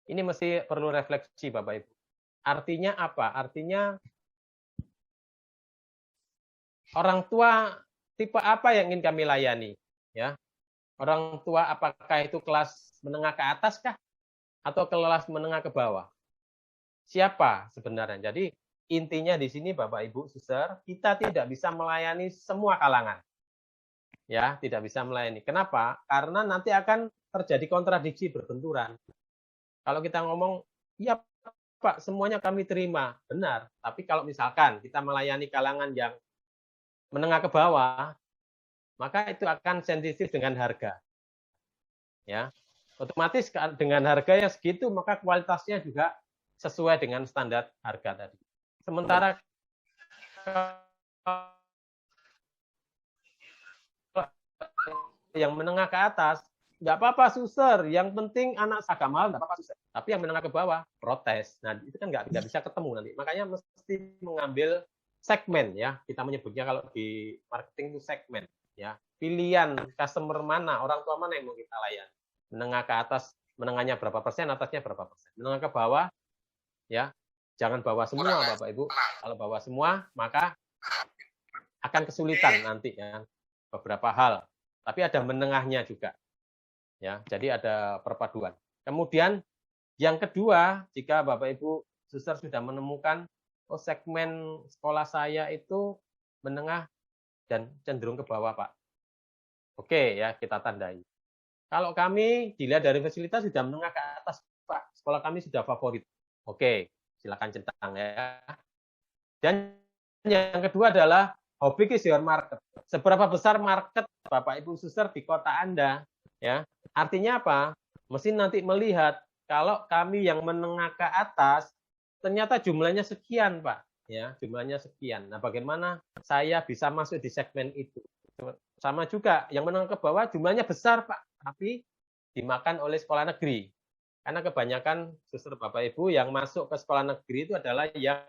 Ini mesti perlu refleksi Bapak Ibu. Artinya apa? Artinya orang tua tipe apa yang ingin kami layani, ya? Orang tua apakah itu kelas menengah ke atas kah atau kelas menengah ke bawah? Siapa sebenarnya? Jadi intinya di sini Bapak Ibu, Suster, kita tidak bisa melayani semua kalangan. Ya, tidak bisa melayani. Kenapa? Karena nanti akan terjadi kontradiksi, berbenturan. Kalau kita ngomong, ya Pak, semuanya kami terima. Benar. Tapi kalau misalkan kita melayani kalangan yang menengah ke bawah, maka itu akan sensitif dengan harga. Ya, otomatis dengan harga yang segitu, maka kualitasnya juga sesuai dengan standar harga tadi. Sementara yang menengah ke atas, nggak apa-apa Suster, yang penting anak agak mahal, nggak apa-apa Suster. Tapi yang menengah ke bawah, protes. Nah, itu kan nggak bisa ketemu nanti. Makanya mesti mengambil segmen ya. Kita menyebutnya kalau di marketing itu segmen ya. Pilihan customer mana, orang tua mana yang mau kita layani. Menengah ke atas, menengahnya berapa persen, atasnya berapa persen. Menengah ke bawah, ya jangan bawa semua Bapak Ibu. Kalau bawa semua, maka akan kesulitan nanti ya beberapa hal. Tapi ada menengahnya juga. Ya, jadi ada perpaduan. Kemudian yang kedua, jika Bapak Ibu Suster sudah menemukan segmen sekolah saya itu menengah dan cenderung ke bawah, Pak. Oke, ya kita tandai. Kalau kami dilihat dari fasilitas sudah menengah ke atas, Pak. Sekolah kami sudah favorit. Oke, silakan centang ya. Dan yang kedua adalah how big is your market? Seberapa besar market Bapak Ibu Suster di kota Anda? Ya, Artinya apa? Mesti nanti melihat kalau kami yang menengah ke atas ternyata jumlahnya sekian, Pak. Ya, jumlahnya sekian. Nah, bagaimana saya bisa masuk di segmen itu? Sama juga yang menengah ke bawah jumlahnya besar, Pak, tapi dimakan oleh sekolah negeri. Karena kebanyakan suster Bapak Ibu yang masuk ke sekolah negeri itu adalah yang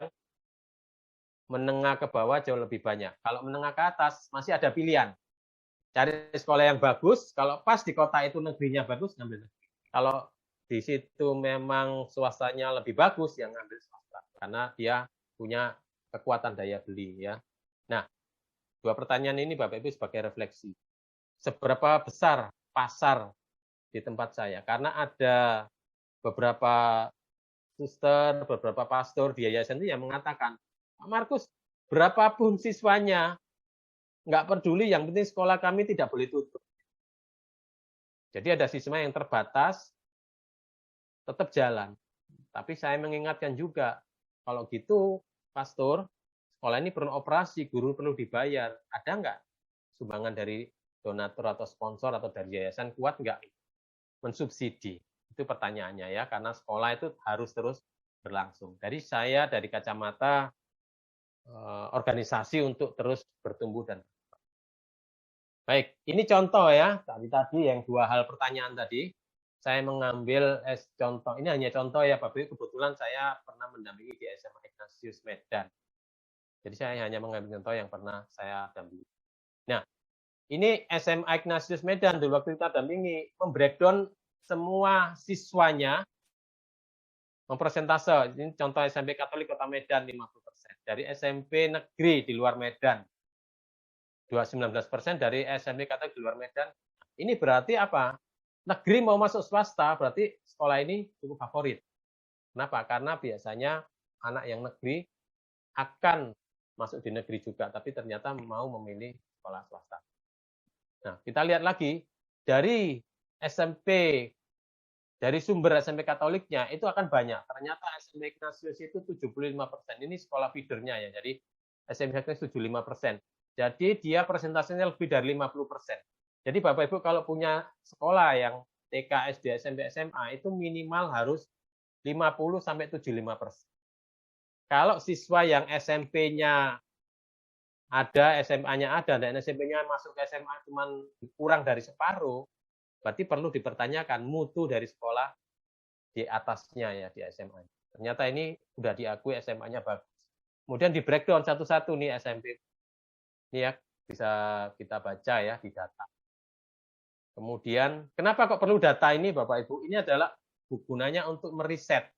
menengah ke bawah jauh lebih banyak. Kalau menengah ke atas masih ada pilihan. Cari sekolah yang bagus, kalau pas di kota itu negerinya bagus, ngambil negeri. Kalau di situ memang swastanya lebih bagus, yang ngambil swasta. Karena dia punya kekuatan daya beli. Ya. Nah, dua pertanyaan ini Bapak Ibu sebagai refleksi. Seberapa besar pasar di tempat saya? Karena ada beberapa suster, beberapa pastor di yayasan itu yang mengatakan, Pak Markus, berapapun siswanya, nggak peduli, yang penting sekolah kami tidak boleh tutup. Jadi ada siswa yang terbatas, tetap jalan. Tapi saya mengingatkan juga, kalau gitu, pastor, sekolah ini perlu operasi, guru perlu dibayar. Ada nggak sumbangan dari donatur atau sponsor atau dari yayasan kuat nggak mensubsidi? Itu pertanyaannya ya, karena sekolah itu harus terus berlangsung. Jadi saya dari kacamata organisasi untuk terus bertumbuh dan baik. Ini contoh ya, tadi yang dua hal pertanyaan tadi, saya mengambil contoh. Ini hanya contoh ya, Pak Ibu. Kebetulan saya pernah mendampingi di SMA Ignatius Medan. Jadi saya hanya mengambil contoh yang pernah saya dampingi. Nah, ini SMA Ignatius Medan dulu waktu kita dampingi membreakdown semua siswanya mempersentase. Ini contoh SMP Katolik Kota Medan 50%. Dari SMP negeri di luar Medan 19%, dari SMP Katolik di luar Medan. Ini berarti apa? Negeri mau masuk swasta, berarti sekolah ini cukup favorit. Kenapa? Karena biasanya anak yang negeri akan masuk di negeri juga, tapi ternyata mau memilih sekolah swasta. Nah, kita lihat lagi, dari SMP, dari sumber SMP Katoliknya, itu akan banyak. Ternyata SMP Ignatius itu 75%. Ini sekolah feedernya ya, jadi SMP Ignatius 75%. Jadi dia persentasenya lebih dari 50%. Jadi Bapak Ibu kalau punya sekolah yang TK, SD, SMP, SMA, itu minimal harus 50-75%. Kalau siswa yang SMP-nya ada, SMA-nya ada, dan SMP-nya masuk ke SMA cuma kurang dari separuh, berarti perlu dipertanyakan mutu dari sekolah di atasnya ya, di SMA. Ternyata ini sudah diakui SMA-nya bagus. Kemudian di breakdown satu-satu nih SMP. Ini ya, bisa kita baca ya di data. Kemudian, kenapa kok perlu data ini Bapak Ibu? Ini adalah gunanya untuk meriset.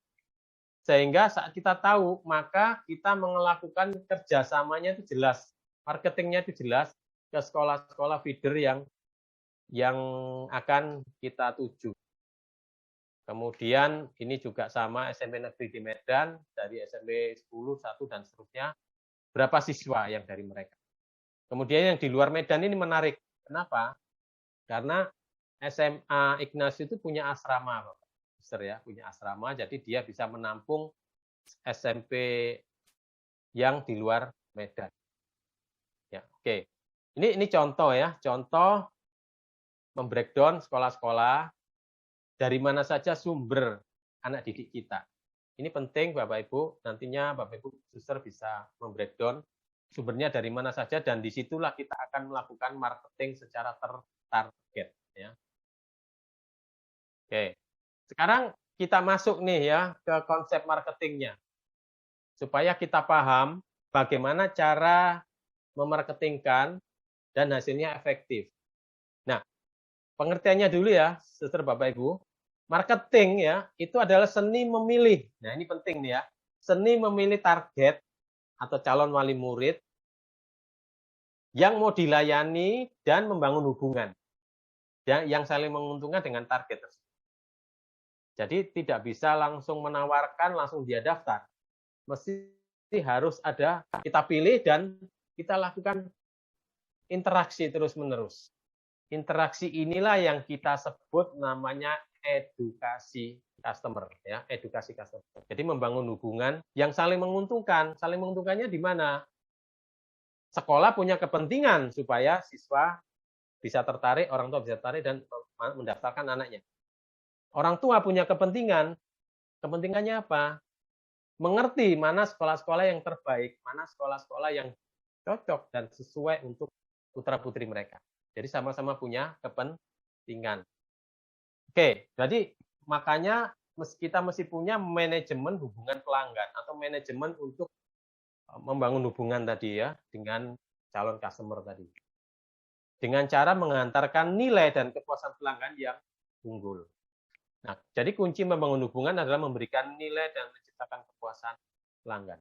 Sehingga saat kita tahu, maka kita melakukan kerjasamanya itu jelas. Marketingnya itu jelas ke sekolah-sekolah feeder yang akan kita tuju. Kemudian ini juga sama SMP Negeri di Medan, dari SMP 10, 1, dan seterusnya. Berapa siswa yang dari mereka? Kemudian yang di luar Medan ini menarik. Kenapa? Karena SMA Ignatius itu punya asrama, Bapak. Ya, punya asrama, jadi dia bisa menampung SMP yang di luar Medan. Ya, oke. Ini contoh ya, contoh membreakdown sekolah-sekolah dari mana saja sumber anak didik kita. Ini penting Bapak Ibu, nantinya Bapak Ibu suster bisa membreakdown sumbernya dari mana saja, dan disitulah kita akan melakukan marketing secara tertarget. Ya. Oke, sekarang kita masuk nih ya ke konsep marketingnya, supaya kita paham bagaimana cara memarketingkan dan hasilnya efektif. Nah, pengertiannya dulu ya, suster Bapak Ibu, marketing ya itu adalah seni memilih. Nah ini penting nih ya, seni memilih target atau calon wali murid yang mau dilayani dan membangun hubungan yang saling menguntungkan dengan target tersebut. Jadi tidak bisa langsung menawarkan, langsung dia daftar. Mesti harus ada, kita pilih dan kita lakukan interaksi terus-menerus. Interaksi inilah yang kita sebut namanya edukasi customer, ya, edukasi customer. Jadi membangun hubungan yang saling menguntungkan. Saling menguntungkannya di mana? Sekolah punya kepentingan supaya siswa bisa tertarik, orang tua bisa tertarik, dan mendaftarkan anaknya. Orang tua punya kepentingan. Kepentingannya apa? Mengerti mana sekolah-sekolah yang terbaik, mana sekolah-sekolah yang cocok dan sesuai untuk putra-putri mereka. Jadi sama-sama punya kepentingan. Oke, jadi makanya kita mesti punya manajemen hubungan pelanggan atau manajemen untuk membangun hubungan tadi ya dengan calon customer tadi. Dengan cara menghantarkan nilai dan kepuasan pelanggan yang unggul. Nah, jadi kunci membangun hubungan adalah memberikan nilai dan menciptakan kepuasan pelanggan.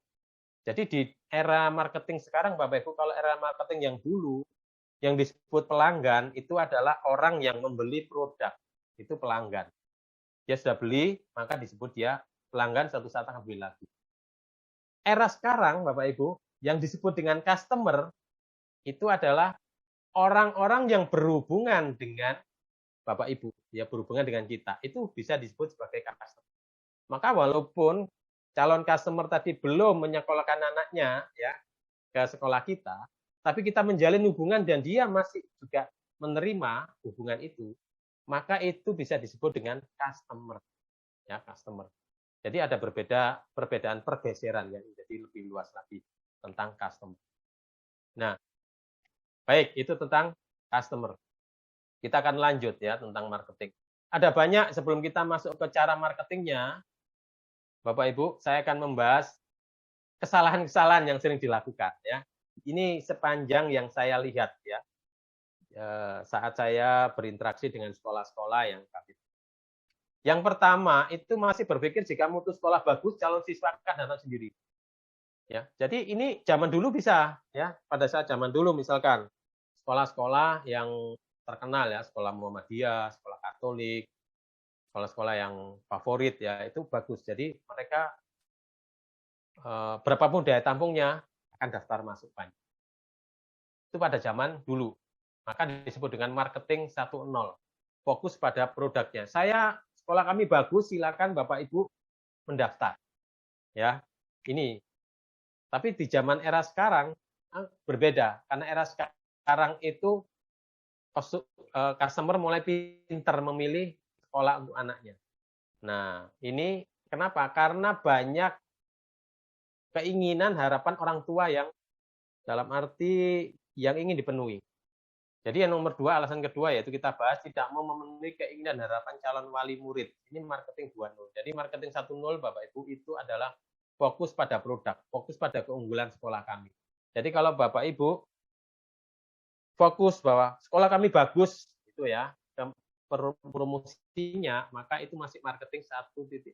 Jadi di era marketing sekarang, Bapak Ibu, kalau era marketing yang dulu, yang disebut pelanggan itu adalah orang yang membeli produk, itu pelanggan. Dia sudah beli, maka disebut dia pelanggan, suatu saat akan beli lagi. Era sekarang, Bapak Ibu, yang disebut dengan customer, itu adalah orang-orang yang berhubungan dengan Bapak Ibu, ya berhubungan dengan kita, itu bisa disebut sebagai customer. Maka walaupun calon customer tadi belum menyekolahkan anaknya ya ke sekolah kita, tapi kita menjalin hubungan dan dia masih juga menerima hubungan itu, maka itu bisa disebut dengan customer. Ya, customer. Jadi ada perbedaan pergeseran yang jadi lebih luas lagi tentang customer. Nah, baik, itu tentang customer. Kita akan lanjut ya tentang marketing. Ada banyak sebelum kita masuk ke cara marketingnya, Bapak Ibu, saya akan membahas kesalahan-kesalahan yang sering dilakukan ya. Ini sepanjang yang saya lihat ya. Saat saya berinteraksi dengan sekolah-sekolah yang kami. Yang pertama itu masih berpikir jika mutu sekolah bagus, calon siswa akan datang sendiri. Ya, jadi ini zaman dulu bisa ya. Pada saat zaman dulu misalkan sekolah-sekolah yang terkenal ya, sekolah Muhammadiyah, sekolah Katolik, sekolah-sekolah yang favorit ya, itu bagus. Jadi mereka berapapun daya tampungnya akan daftar masuk banyak. Itu pada zaman dulu. Maka disebut dengan marketing 1.0. Fokus pada produknya. Sekolah kami bagus, silakan Bapak Ibu mendaftar. Ya, ini. Tapi di zaman era sekarang berbeda, karena era sekarang itu customer mulai pintar memilih sekolah untuk anaknya. Nah, ini kenapa? Karena banyak keinginan, harapan orang tua yang dalam arti yang ingin dipenuhi. Jadi yang nomor 2, alasan kedua yaitu kita bahas tidak mau memenuhi keinginan harapan calon wali murid. Ini marketing 2.0. Jadi marketing 1.0 Bapak Ibu itu adalah fokus pada produk, fokus pada keunggulan sekolah kami. Jadi kalau Bapak Ibu fokus bahwa sekolah kami bagus itu ya, promosinya, maka itu masih marketing 1.0.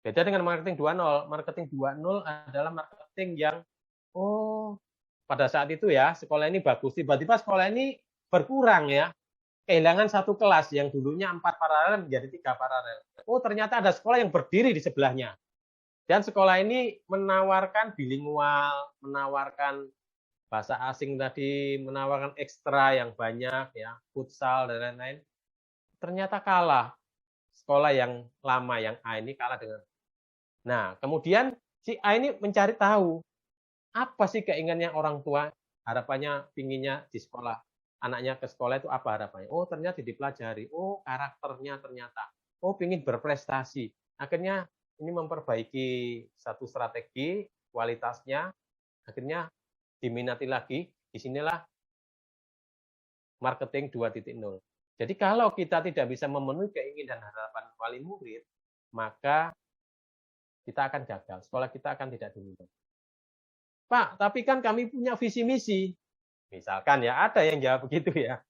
Beda dengan marketing 2.0. Marketing 2.0 adalah marketing yang pada saat itu ya, sekolah ini bagus, tiba-tiba sekolah ini berkurang ya. Kehilangan satu kelas yang dulunya 4 paralel menjadi 3 paralel. Ternyata ada sekolah yang berdiri di sebelahnya. Dan sekolah ini menawarkan bilingual, menawarkan bahasa asing tadi, menawarkan ekstra yang banyak ya, futsal dan lain-lain. Ternyata kalah. Sekolah yang lama yang A ini kalah dengan. Nah, kemudian si A ini mencari tahu apa sih keinginannya orang tua, harapannya pinginnya di sekolah, anaknya ke sekolah itu apa harapannya? Ternyata dipelajari. Karakternya ternyata. Pingin berprestasi. Akhirnya ini memperbaiki satu strategi, kualitasnya, akhirnya diminati lagi. Disinilah marketing 2.0. Jadi kalau kita tidak bisa memenuhi keinginan dan harapan wali murid, maka kita akan gagal. Sekolah kita akan tidak diminati. Pak, tapi kan kami punya visi misi. Misalkan ya, ada yang jawab begitu ya.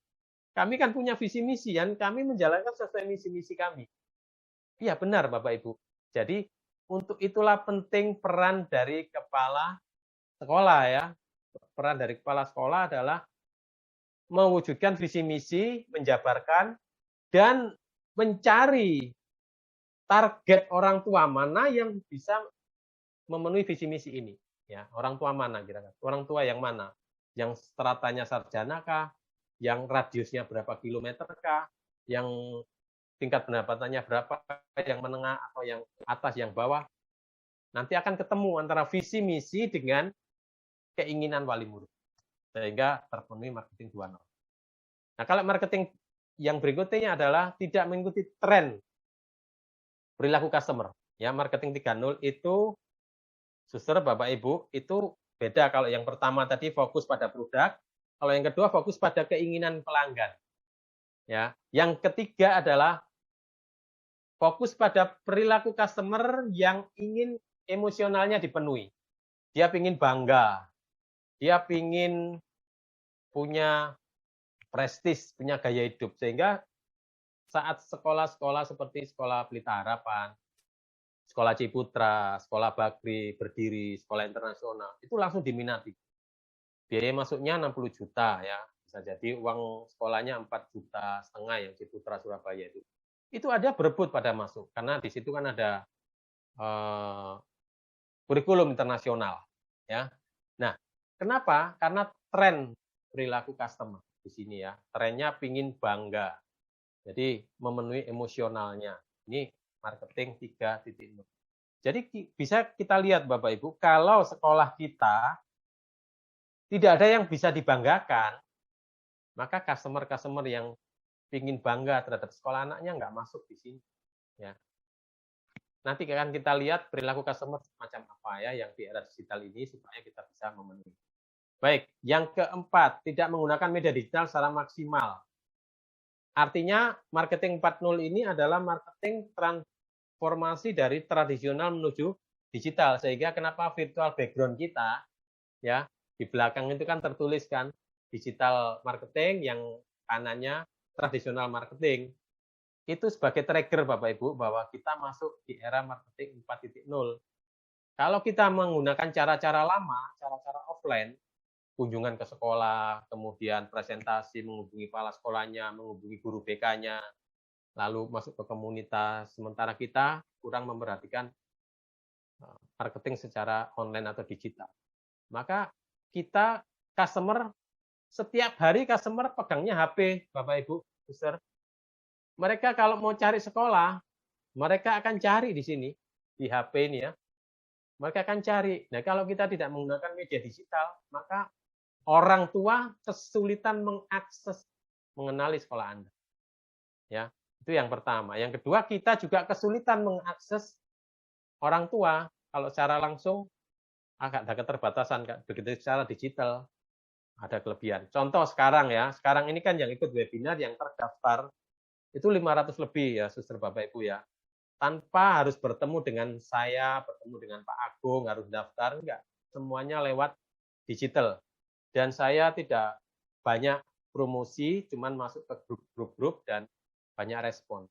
Kami kan punya visi misi, dan kami menjalankan sesuai misi-misi kami. Iya benar Bapak Ibu. Jadi untuk itulah penting peran dari kepala sekolah ya. Peran dari kepala sekolah adalah mewujudkan visi misi, menjabarkan, dan mencari target orang tua mana yang bisa memenuhi visi misi ini. Ya, orang tua mana kira-kira? Orang tua yang mana? Yang stratanya sarjana kah? Yang radiusnya berapa kilometer kah? Yang tingkat pendapatannya berapa? Yang menengah atau yang atas, yang bawah? Nanti akan ketemu antara visi misi dengan keinginan wali murid. Sehingga terpenuhi marketing 2.0. Nah, kalau marketing yang berikutnya adalah tidak mengikuti tren perilaku customer. Ya, marketing 3.0 itu, suster, Bapak Ibu, itu beda. Kalau yang pertama tadi fokus pada produk, kalau yang kedua fokus pada keinginan pelanggan. Ya, yang ketiga adalah fokus pada perilaku customer yang ingin emosionalnya dipenuhi. Dia ingin bangga, dia ingin punya prestis, punya gaya hidup. Sehingga saat sekolah-sekolah seperti Sekolah Pelita Harapan, Sekolah Ciputra, Sekolah Bakri berdiri, Sekolah Internasional, itu langsung diminati. Biaya masuknya 60 juta ya, bisa jadi uang sekolahnya 4,5 juta yang Ciputra Surabaya itu. Itu ada berebut pada masuk, karena di situ kan ada kurikulum internasional. Ya. Nah, kenapa? Karena tren perilaku customer di sini ya. Trennya pingin bangga. Jadi memenuhi emosionalnya. Ini marketing 3.0. Jadi bisa kita lihat Bapak Ibu, kalau sekolah kita tidak ada yang bisa dibanggakan, maka customer-customer yang ingin bangga terhadap sekolah anaknya nggak masuk di sini. Ya. Nanti akan kita lihat perilaku customer macam apa ya yang di era digital ini supaya kita bisa memenuhi. Baik, yang keempat, tidak menggunakan media digital secara maksimal. Artinya marketing 4.0 ini adalah marketing transformasi dari tradisional menuju digital. Sehingga kenapa virtual background kita, ya di belakang itu kan tertulis kan digital marketing, yang kanannya tradisional marketing. Itu sebagai trigger Bapak Ibu bahwa kita masuk di era marketing 4.0. Kalau kita menggunakan cara-cara lama, cara-cara offline, kunjungan ke sekolah, kemudian presentasi, menghubungi kepala sekolahnya, menghubungi guru BK-nya, lalu masuk ke komunitas, sementara kita kurang memperhatikan marketing secara online atau digital. Maka kita customer, setiap hari customer pegangnya HP, Bapak Ibu, Suster. Mereka kalau mau cari sekolah, mereka akan cari di sini, di HP ini ya. Mereka akan cari. Nah, kalau kita tidak menggunakan media digital, maka orang tua kesulitan mengakses, mengenali sekolah Anda. Ya, itu yang pertama. Yang kedua, kita juga kesulitan mengakses orang tua. Kalau secara langsung, agak ada keterbatasan. Begitu secara digital, ada kelebihan. Contoh sekarang ya, sekarang ini kan yang ikut webinar, yang terdaftar, itu 500 lebih ya, Suster Bapak Ibu ya. Tanpa harus bertemu dengan saya, bertemu dengan Pak Agung, harus daftar, enggak. Semuanya lewat digital. Dan saya tidak banyak promosi, cuman masuk ke grup-grup dan banyak respon.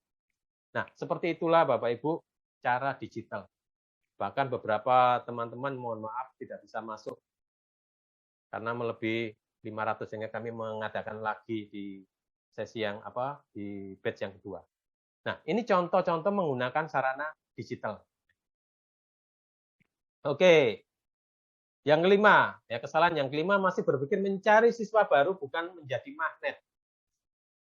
Nah, seperti itulah Bapak Ibu cara digital. Bahkan beberapa teman-teman mohon maaf tidak bisa masuk karena melebihi 500, sehingga kami mengadakan lagi di sesi yang di batch yang kedua. Nah, ini contoh-contoh menggunakan sarana digital. Oke. Yang kelima, ya kesalahan yang kelima, masih berpikir mencari siswa baru bukan menjadi magnet.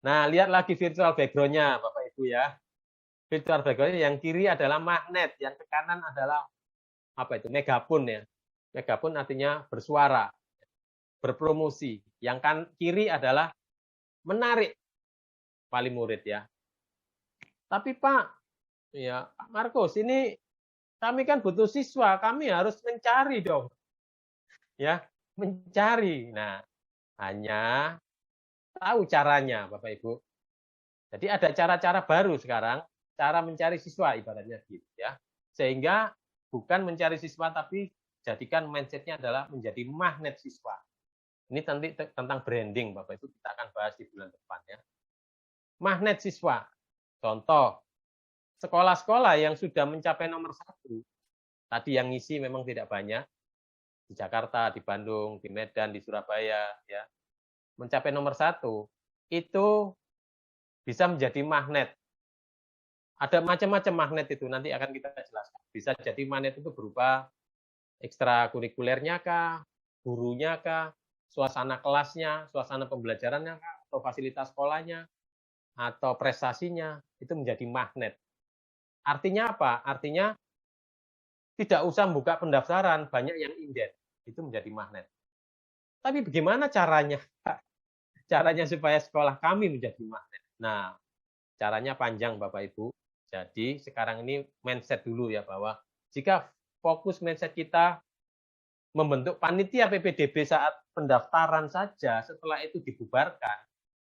Nah, lihat lagi virtual background-nya Bapak Ibu ya. Virtual background yang kiri adalah magnet, yang ke kanan adalah megafon ya. Megafon artinya bersuara, berpromosi. Yang kiri adalah menarik wali murid ya. Tapi Pak, ya Pak Markus, ini kami kan butuh siswa, kami harus mencari dong. Ya, mencari. Nah, hanya tahu caranya Bapak Ibu. Jadi ada cara-cara baru sekarang, cara mencari siswa ibaratnya gitu ya. Sehingga bukan mencari siswa, tapi jadikan mindset-nya adalah menjadi magnet siswa. Ini nanti tentang branding Bapak Ibu, kita akan bahas di bulan depan ya. Magnet siswa. Contoh, sekolah-sekolah yang sudah mencapai nomor 1, tadi yang ngisi memang tidak banyak, di Jakarta, di Bandung, di Medan, di Surabaya, ya, mencapai nomor 1, itu bisa menjadi magnet. Ada macam-macam magnet itu, nanti akan kita jelaskan. Bisa jadi magnet itu berupa ekstrakurikulernya kah, gurunya kah, suasana kelasnya, suasana pembelajarannya kah, atau fasilitas sekolahnya, atau prestasinya, itu menjadi magnet. Artinya apa? Artinya tidak usah membuka pendaftaran, banyak yang inden. Itu menjadi magnet. Tapi bagaimana caranya? Caranya supaya sekolah kami menjadi magnet. Nah, caranya panjang Bapak Ibu. Jadi sekarang ini mindset dulu ya, bahwa jika fokus mindset kita membentuk panitia PPDB saat pendaftaran saja, setelah itu dibubarkan,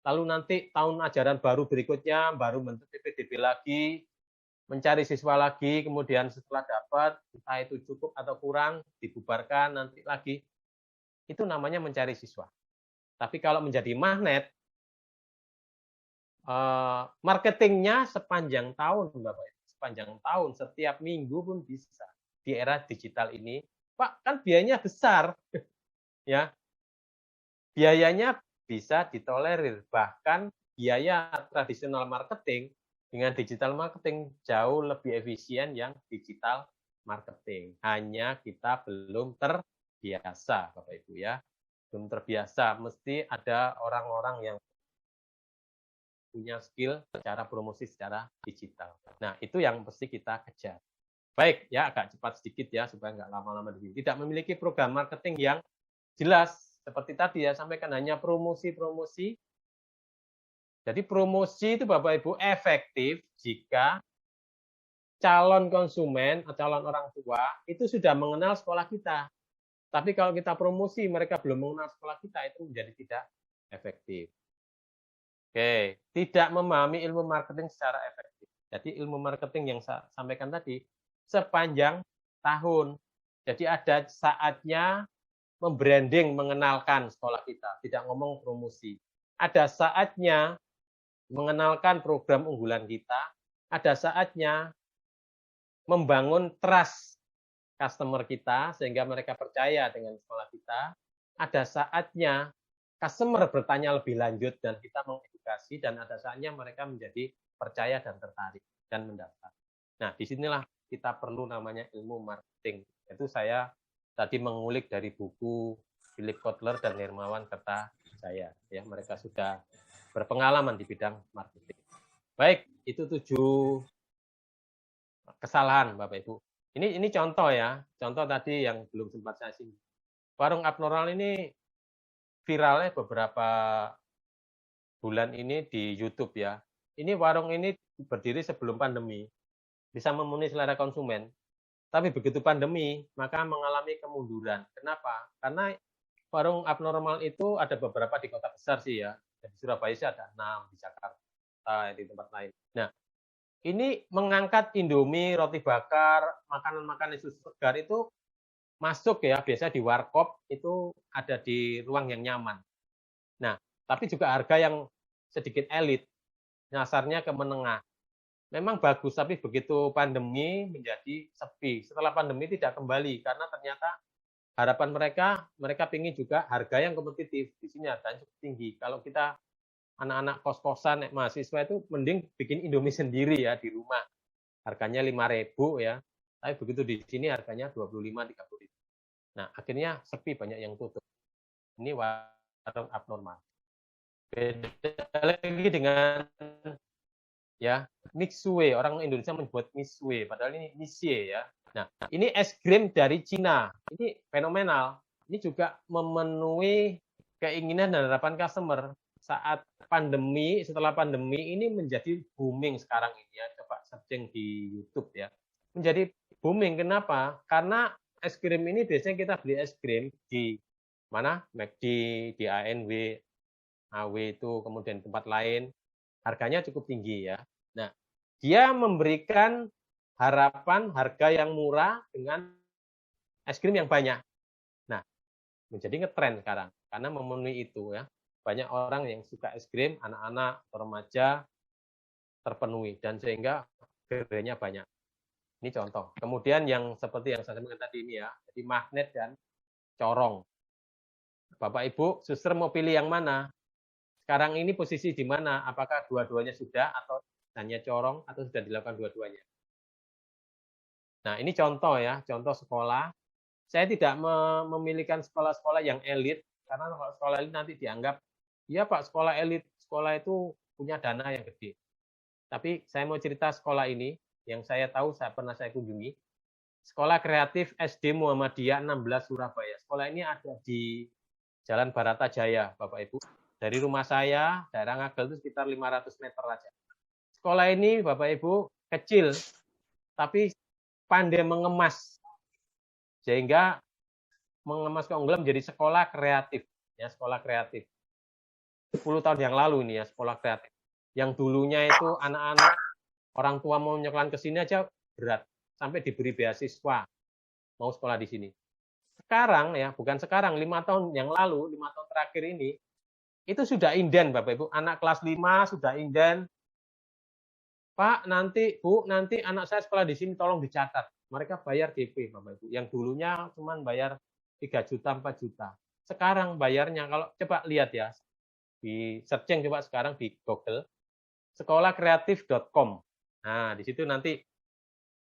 lalu nanti tahun ajaran baru berikutnya baru bentuk PPDB lagi, mencari siswa lagi, kemudian setelah dapat, entah itu cukup atau kurang, dibubarkan nanti lagi. Itu namanya mencari siswa. Tapi kalau menjadi magnet, marketingnya sepanjang tahun, Bapak Ibu. Sepanjang tahun, setiap minggu pun bisa. Di era digital ini, Pak, kan biayanya besar. Ya, biayanya bisa ditolerir. Bahkan biaya tradisional marketing dengan digital marketing jauh lebih efisien yang digital marketing. Hanya kita belum terbiasa, Bapak Ibu ya. Belum terbiasa, mesti ada orang-orang yang punya skill cara promosi secara digital. Nah, itu yang mesti kita kejar. Baik, ya agak cepat sedikit ya, supaya nggak lama-lama di sini. Tidak memiliki program marketing yang jelas, seperti tadi ya, sampaikan hanya promosi-promosi. Jadi promosi itu Bapak Ibu efektif jika calon konsumen, calon orang tua itu sudah mengenal sekolah kita. Tapi kalau kita promosi, mereka belum mengenal sekolah kita, itu menjadi tidak efektif. Oke, tidak memahami ilmu marketing secara efektif. Jadi ilmu marketing yang saya sampaikan tadi, sepanjang tahun. Jadi ada saatnya membranding, mengenalkan sekolah kita, tidak ngomong promosi. Ada saatnya mengenalkan program unggulan kita, ada saatnya membangun trust customer kita, sehingga mereka percaya dengan sekolah kita, ada saatnya customer bertanya lebih lanjut dan kita mengedukasi, dan ada saatnya mereka menjadi percaya dan tertarik dan mendaftar. Nah, disinilah kita perlu namanya ilmu marketing. Itu saya tadi mengulik dari buku Philip Kotler dan Hermawan Kertajaya. Ya, mereka sudah berpengalaman di bidang marketing. Baik, itu 7 kesalahan Bapak Ibu. Ini contoh ya, contoh tadi yang belum sempat saya singgung. Warung abnormal ini viralnya beberapa bulan ini di YouTube ya. Ini warung ini berdiri sebelum pandemi, bisa memenuhi selera konsumen. Tapi begitu pandemi, maka mengalami kemunduran. Kenapa? Karena warung abnormal itu ada beberapa di kota besar sih ya. Di Surabaya sih ada 6, di Jakarta, di tempat lain. Nah, ini mengangkat Indomie, roti bakar, makanan-makanan susu segar itu masuk ya, biasa di warkop itu ada di ruang yang nyaman. Nah, tapi juga harga yang sedikit elit, nyasarnya ke menengah. Memang bagus, tapi begitu pandemi menjadi sepi. Setelah pandemi tidak kembali, karena ternyata harapan mereka ingin juga harga yang kompetitif. Di sini harganya cukup tinggi. Kalau kita anak-anak kos-kosan, mahasiswa itu mending bikin Indomie sendiri ya di rumah. Harganya 5.000 ya. Tapi begitu di sini harganya 25-30.000. Nah, akhirnya sepi, banyak yang tutup. Ini warung abnormal. Beda lagi dengan ya mixue, orang Indonesia menyebut mixue, padahal ini misie ya. Nah, ini es krim dari Cina, ini fenomenal. Ini juga memenuhi keinginan dan harapan customer saat pandemi. Setelah pandemi ini menjadi booming sekarang ini ya. Coba searching di YouTube ya. Menjadi booming, kenapa? Karena es krim ini biasanya kita beli es krim di mana? McD, di ANW, AW itu, kemudian tempat lain, harganya cukup tinggi ya. Nah, dia memberikan harapan harga yang murah dengan es krim yang banyak. Nah, menjadi ngetren sekarang karena memenuhi itu ya. Banyak orang yang suka es krim, anak-anak, remaja terpenuhi dan sehingga gerenya banyak. Ini contoh. Kemudian yang seperti yang saya sampaikan tadi ini ya, jadi magnet dan corong. Bapak Ibu, suster mau pilih yang mana? Sekarang ini posisi di mana? Apakah dua-duanya sudah atau hanya corong atau sudah dilakukan dua-duanya? Nah, ini contoh ya, contoh sekolah. Saya tidak memilihkan sekolah-sekolah yang elit, karena kalau sekolah elit nanti dianggap, ya Pak, sekolah elit, sekolah itu punya dana yang gede. Tapi saya mau cerita sekolah ini, yang saya tahu, pernah saya kunjungi, Sekolah Kreatif SD Muhammadiyah 16 Surabaya. Sekolah ini ada di Jalan Baratajaya, Bapak Ibu. Dari rumah saya, daerah Ngagel itu sekitar 500 meter aja. Sekolah ini Bapak Ibu kecil, tapi pandai mengemas. Sehingga mengemas keunggulan menjadi sekolah kreatif. Ya, sekolah kreatif. 10 tahun yang lalu ini ya, sekolah kreatif. Yang dulunya itu anak-anak orang tua mau nyekolah ke sini aja berat. Sampai diberi beasiswa mau sekolah di sini. Sekarang ya, bukan sekarang, 5 tahun yang lalu, 5 tahun terakhir ini, itu sudah inden Bapak Ibu. Anak kelas 5 sudah inden. Pak, nanti, Bu, nanti anak saya sekolah di sini tolong dicatat. Mereka bayar DP Bapak Ibu. Yang dulunya cuma bayar 3 juta, 4 juta. Sekarang bayarnya, kalau coba lihat ya, di searching coba sekarang di Google, sekolahkreatif.com. Nah, di situ nanti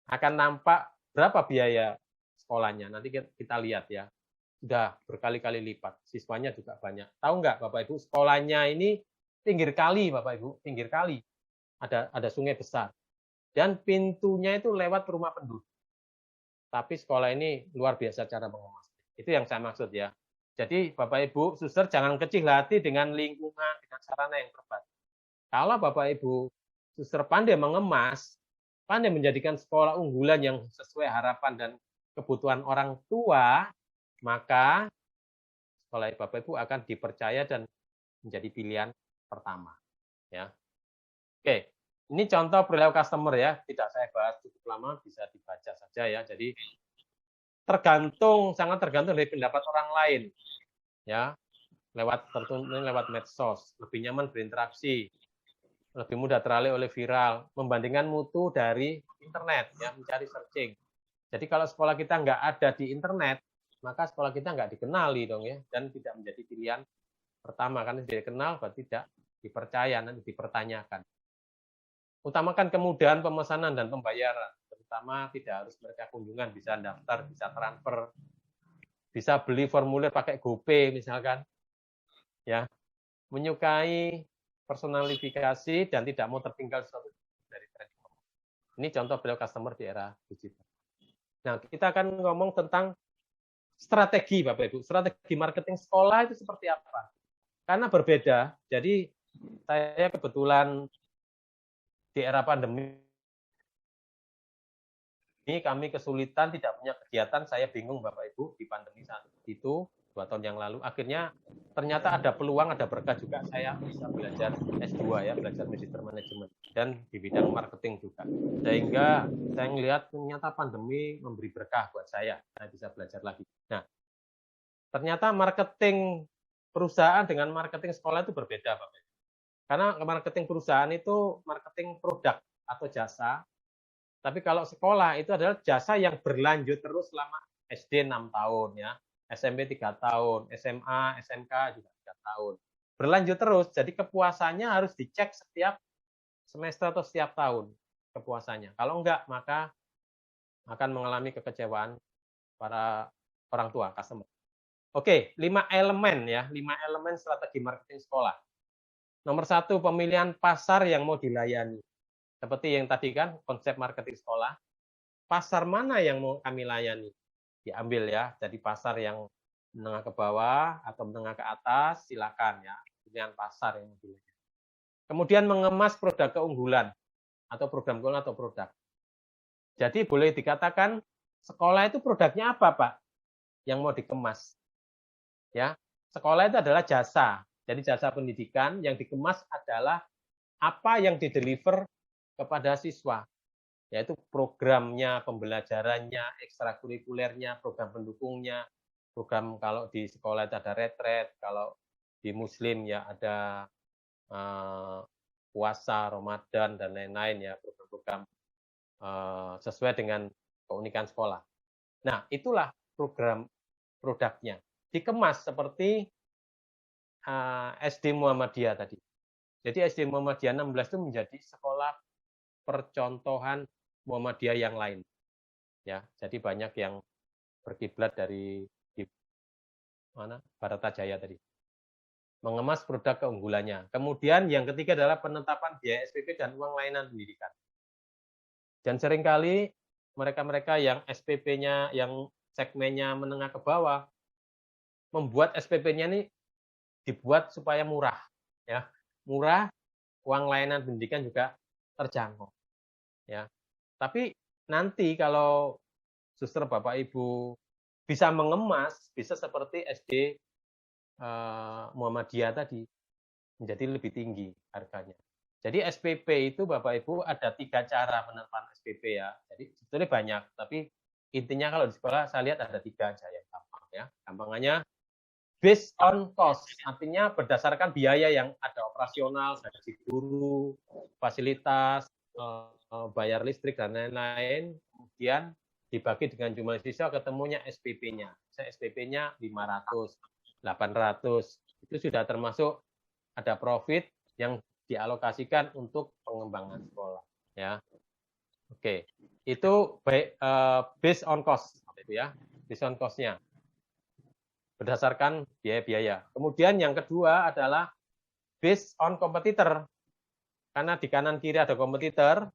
akan nampak berapa biaya sekolahnya. Nanti kita lihat ya. Sudah berkali-kali lipat. Siswanya juga banyak. Tahu nggak Bapak Ibu, sekolahnya ini pinggir kali Bapak Ibu, pinggir kali. Ada sungai besar. Dan pintunya itu lewat rumah penduduk. Tapi sekolah ini luar biasa cara mengemas. Itu yang saya maksud ya. Jadi Bapak Ibu, suster jangan kecil hati dengan lingkungan, dengan sarana yang terbatas. Kalau Bapak Ibu, suster pandai mengemas, pandai menjadikan sekolah unggulan yang sesuai harapan dan kebutuhan orang tua, maka sekolah Bapak Ibu akan dipercaya dan menjadi pilihan pertama. Ya. Oke, ini contoh perilaku customer ya, tidak saya bahas cukup lama, bisa dibaca saja ya. Jadi sangat tergantung dari pendapat orang lain, ya. Lewat medsos, lebih nyaman berinteraksi, lebih mudah teralih oleh viral, membandingkan mutu dari internet, ya, mencari searching. Jadi kalau sekolah kita nggak ada di internet, maka sekolah kita nggak dikenali dong ya, dan tidak menjadi pilihan pertama karena tidak dikenal berarti tidak dipercaya, nanti dipertanyakan. Utamakan kemudahan pemesanan dan pembayaran, terutama tidak harus mereka kunjungan, bisa daftar, bisa transfer, bisa beli formulir pakai GoPay misalkan, ya, menyukai personalifikasi dan tidak mau tertinggal sesuatu dari tren. Ini contoh beliau customer di era digital. Nah, kita akan ngomong tentang strategi, Bapak Ibu. Strategi marketing sekolah itu seperti apa? Karena berbeda. Jadi, saya kebetulan di era pandemi, ini kami kesulitan, tidak punya kegiatan. Saya bingung, Bapak Ibu, di pandemi saat itu, 2 tahun yang lalu. Akhirnya, ternyata ada peluang, ada berkah juga. Saya bisa belajar S2, ya, belajar Magister Management. Dan di bidang marketing juga. Sehingga saya melihat ternyata pandemi memberi berkah buat saya. Saya bisa belajar lagi. Nah, ternyata marketing perusahaan dengan marketing sekolah itu berbeda, Bapak. Karena marketing perusahaan itu marketing produk atau jasa. Tapi kalau sekolah itu adalah jasa yang berlanjut terus selama SD 6 tahun, ya. SMP 3 tahun, SMA, SMK juga 3 tahun. Berlanjut terus, jadi kepuasannya harus dicek setiap semester atau setiap tahun kepuasannya. Kalau enggak, maka akan mengalami kekecewaan para orang tua, customer. Oke, 5 elemen ya, 5 elemen strategi marketing sekolah. Nomor 1, pemilihan pasar yang mau dilayani. Seperti yang tadi kan, konsep marketing sekolah. Pasar mana yang mau kami layani? Diambil ya, jadi pasar yang menengah ke bawah atau menengah ke atas, silakan ya, pilihan pasar yang dilayani. Kemudian mengemas produk keunggulan atau program keunggulan atau produk. Jadi boleh dikatakan sekolah itu produknya apa, Pak? Yang mau dikemas. Ya, sekolah itu adalah jasa. Jadi jasa pendidikan yang dikemas adalah apa yang dideliver kepada siswa. Yaitu programnya, pembelajarannya, ekstrakurikulernya, program pendukungnya, program kalau di sekolah itu ada retret, kalau di Muslim ya ada puasa, Ramadan, dan lain-lain ya, program-program sesuai dengan keunikan sekolah. Nah, itulah program produknya. Dikemas seperti SD Muhammadiyah tadi. Jadi SD Muhammadiyah 16 itu menjadi sekolah percontohan Muhammadiyah yang lain. Ya, jadi banyak yang berkiblat dari Baratajaya tadi. Mengemas produk keunggulannya. Kemudian yang ketiga adalah penetapan biaya SPP dan uang layanan pendidikan. Dan seringkali mereka-mereka yang SPP-nya, yang segmennya menengah ke bawah, membuat SPP-nya ini dibuat supaya murah, ya. Murah, uang layanan pendidikan juga terjangkau, ya. Tapi nanti kalau suster Bapak Ibu bisa mengemas, bisa seperti SD Muhammadiyah tadi, menjadi lebih tinggi harganya. Jadi SPP itu Bapak Ibu ada 3 cara penerapan SPP ya. Jadi sebetulnya banyak, tapi intinya kalau di sekolah saya lihat ada 3 aja yang gampang ya. Gampangannya based on cost, artinya berdasarkan biaya yang ada operasional, gaji guru, fasilitas, bayar listrik dan lain-lain, kemudian dibagi dengan jumlah siswa ketemunya SPP-nya. Saya SPP-nya 500, 800, itu sudah termasuk ada profit yang dialokasikan untuk pengembangan sekolah, ya. Oke, itu based on cost, itu ya, based on cost-nya, berdasarkan biaya-biaya. Kemudian yang kedua adalah based on kompetitor, karena di kanan kiri ada kompetitor,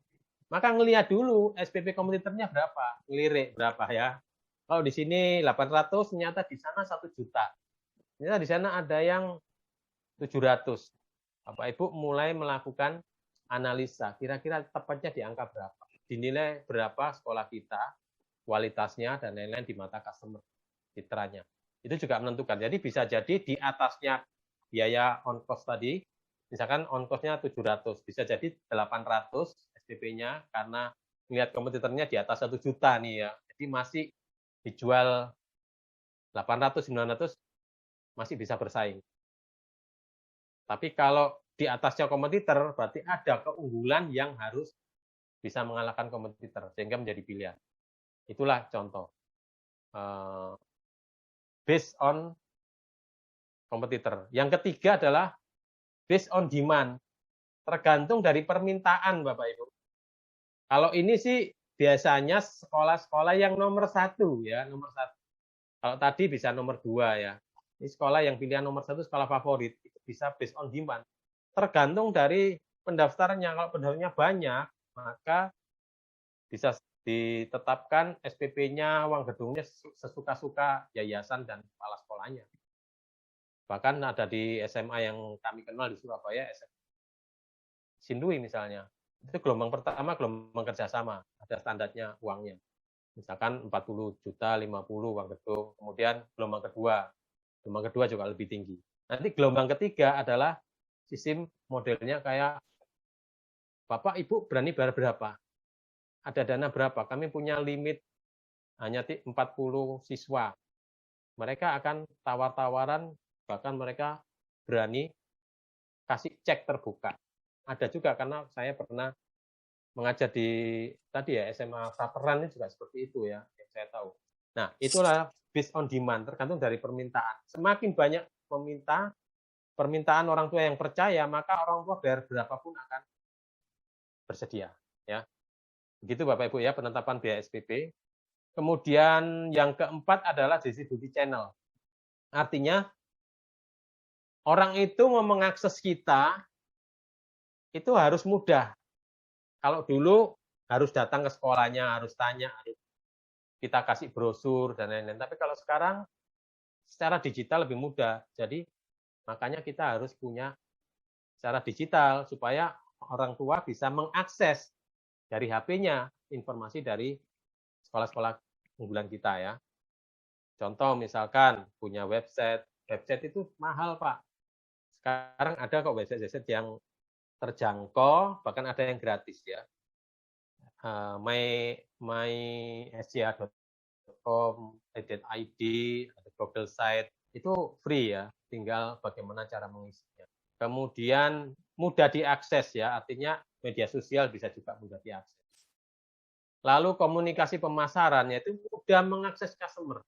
maka ngelihat dulu SPP kompetitornya berapa, ngelirik berapa ya. Kalau di sini 800, ternyata di sana 1 juta. Ternyata di sana ada yang 700. Bapak Ibu mulai melakukan analisa, kira-kira tepatnya di angka berapa, dinilai berapa sekolah kita, kualitasnya dan lain-lain di mata customer, citranya. Itu juga menentukan. Jadi bisa jadi di atasnya biaya on cost tadi, misalkan on cost-nya 700, bisa jadi 800 SPP-nya karena melihat kompetitornya di atas 1 juta nih ya. Jadi masih dijual 800, 900 masih bisa bersaing. Tapi kalau di atasnya kompetitor, berarti ada keunggulan yang harus bisa mengalahkan kompetitor, sehingga menjadi pilihan. Itulah contoh. Based on kompetitor. Yang ketiga adalah based on demand. Tergantung dari permintaan, Bapak Ibu. Kalau ini sih biasanya sekolah-sekolah yang nomor 1, ya, nomor 1. Kalau tadi bisa nomor 2 ya. Ini sekolah yang pilihan nomor 1 sekolah favorit, itu bisa based on demand. Tergantung dari pendaftarnya. Kalau pendaftarnya banyak, maka bisa ditetapkan SPP-nya, uang gedungnya sesuka-suka yayasan dan kepala sekolahnya. Bahkan ada di SMA yang kami kenal di Surabaya, Sindui misalnya. Itu gelombang pertama, gelombang kerjasama. Ada standarnya uangnya. Misalkan 40 juta, 50 uang gedung. Kemudian gelombang kedua juga lebih tinggi. Nanti gelombang ketiga adalah sistem modelnya kayak, Bapak Ibu berani bayar berapa? Ada dana berapa? Kami punya limit hanya 40 siswa. Mereka akan tawar-tawaran, bahkan mereka berani kasih cek terbuka. Ada juga karena saya pernah mengajar di tadi ya SMA Saperan ini juga seperti itu ya, yang saya tahu. Nah, itulah based on demand, tergantung dari permintaan. Semakin banyak permintaan orang tua yang percaya, maka orang tua bayar berapapun akan bersedia, ya. Begitu Bapak Ibu ya penetapan biaya SPP. Kemudian yang keempat adalah distribusi channel. Artinya orang itu mau mengakses kita itu harus mudah. Kalau dulu harus datang ke sekolahnya, harus tanya, harus kita kasih brosur dan lain-lain. Tapi kalau sekarang secara digital lebih mudah. Jadi makanya kita harus punya secara digital supaya orang tua bisa mengakses dari HP-nya informasi dari sekolah-sekolah unggulan kita ya. Contoh misalkan punya website itu mahal Pak. Sekarang ada kok website yang terjangkau, bahkan ada yang gratis ya. mysca.com, .id, ada Google Site, itu free ya, tinggal bagaimana cara mengisinya. Kemudian mudah diakses ya, artinya media sosial bisa juga mudah diakses. Lalu komunikasi pemasaran, yaitu mudah mengakses customer.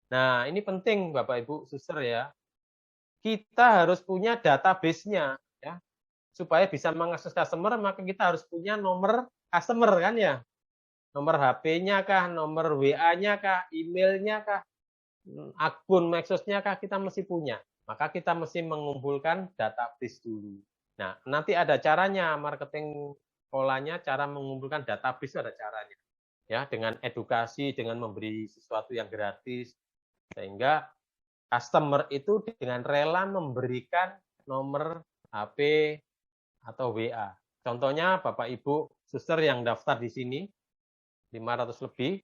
Nah, ini penting Bapak Ibu suster ya. Kita harus punya database-nya ya. Supaya bisa mengakses customer, maka kita harus punya nomor customer kan ya. Nomor HP-nya kah, nomor WA-nya kah, email-nya kah, akun medsos-nya kah, kita mesti punya. Maka kita mesti mengumpulkan database dulu. Nah, nanti ada caranya, marketing sekolahnya, cara mengumpulkan database ada caranya. Ya, dengan edukasi, dengan memberi sesuatu yang gratis, sehingga customer itu dengan rela memberikan nomor HP atau WA. Contohnya Bapak Ibu suster yang daftar di sini 500 lebih,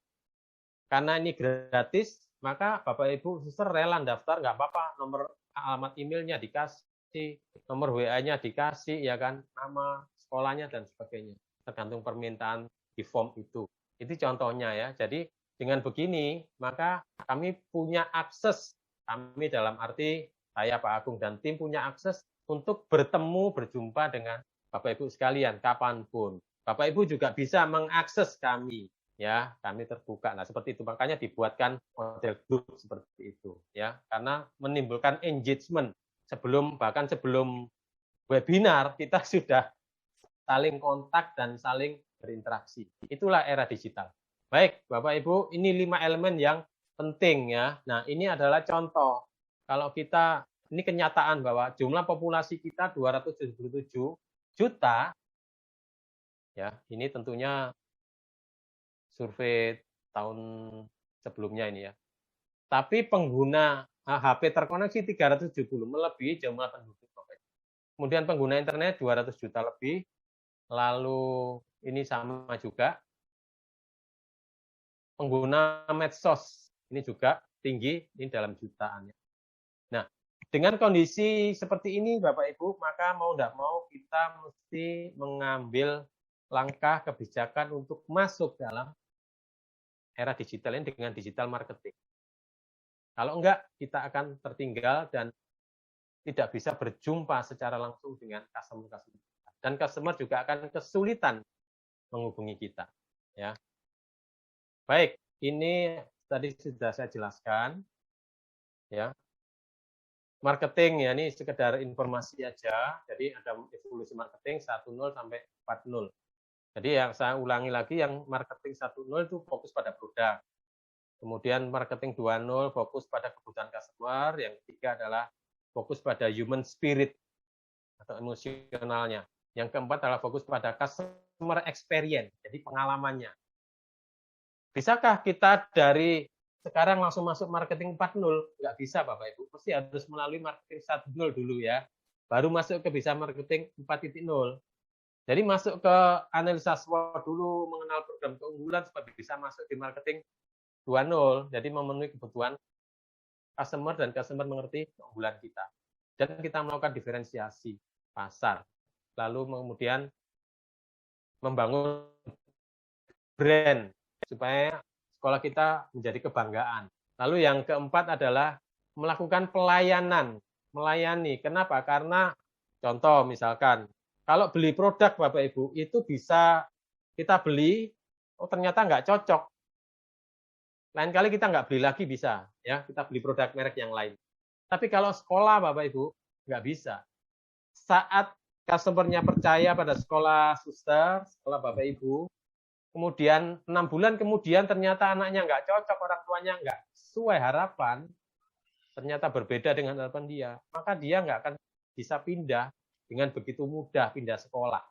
karena ini gratis, maka Bapak Ibu suster rela daftar, nggak apa-apa, nomor alamat emailnya dikasih, nomor WA-nya dikasih, ya kan, nama sekolahnya dan sebagainya, tergantung permintaan di form itu. Itu contohnya ya. Jadi dengan begini, maka kami punya akses, kami dalam arti saya Pak Agung dan tim punya akses untuk bertemu, berjumpa dengan Bapak Ibu sekalian kapanpun. Bapak Ibu juga bisa mengakses kami, ya, kami terbuka. Nah, seperti itu makanya dibuatkan model grup seperti itu, ya, karena menimbulkan engagement bahkan sebelum webinar kita sudah saling kontak dan saling berinteraksi. Itulah era digital. Baik, Bapak Ibu, ini 5 elemen yang penting ya. Nah, ini adalah contoh. Kalau kita, ini kenyataan bahwa jumlah populasi kita 277 juta, ya, ini tentunya survei tahun sebelumnya ini ya. Tapi pengguna HP terkoneksi 370, melebihi jumlah penduduk. Kemudian pengguna internet 200 juta lebih, lalu ini sama juga. Pengguna medsos ini juga tinggi, ini dalam jutaan. Nah, dengan kondisi seperti ini Bapak Ibu, maka mau tidak mau kita mesti mengambil langkah kebijakan untuk masuk dalam era digital ini dengan digital marketing. Kalau enggak, kita akan tertinggal dan tidak bisa berjumpa secara langsung dengan customer. Dan customer juga akan kesulitan menghubungi kita. Ya. Baik, ini tadi sudah saya jelaskan. Ya. Marketing ya, ini sekedar informasi aja. Jadi ada evolusi marketing 1.0 sampai 4.0. Jadi yang saya ulangi lagi, yang marketing 1.0 itu fokus pada produk. Kemudian marketing 2.0 fokus pada kebutuhan customer. Yang ketiga adalah fokus pada human spirit atau emosionalnya. Yang keempat adalah fokus pada customer experience, jadi pengalamannya. Bisakah kita dari sekarang langsung masuk marketing 4.0? Nggak bisa Bapak Ibu, pasti harus melalui marketing 1.0 dulu ya. Baru masuk ke bisa marketing 4.0. Jadi masuk ke analisa SWOT dulu, mengenal program keunggulan supaya bisa masuk di marketing 2.0. Jadi memenuhi kebutuhan customer dan customer mengerti keunggulan kita. Dan kita melakukan diferensiasi pasar. Lalu kemudian membangun brand supaya sekolah kita menjadi kebanggaan. Lalu yang keempat adalah melakukan pelayanan, melayani. Kenapa? Karena contoh misalkan, kalau beli produk Bapak Ibu, itu bisa kita beli, oh ternyata nggak cocok. Lain kali kita nggak beli lagi bisa, ya kita beli produk merek yang lain. Tapi kalau sekolah Bapak Ibu, nggak bisa. Saat customer-nya percaya pada sekolah suster, sekolah Bapak Ibu, kemudian 6 bulan kemudian ternyata anaknya nggak cocok, orang tuanya nggak sesuai harapan, ternyata berbeda dengan harapan dia, maka dia nggak akan bisa pindah dengan begitu mudah pindah sekolah.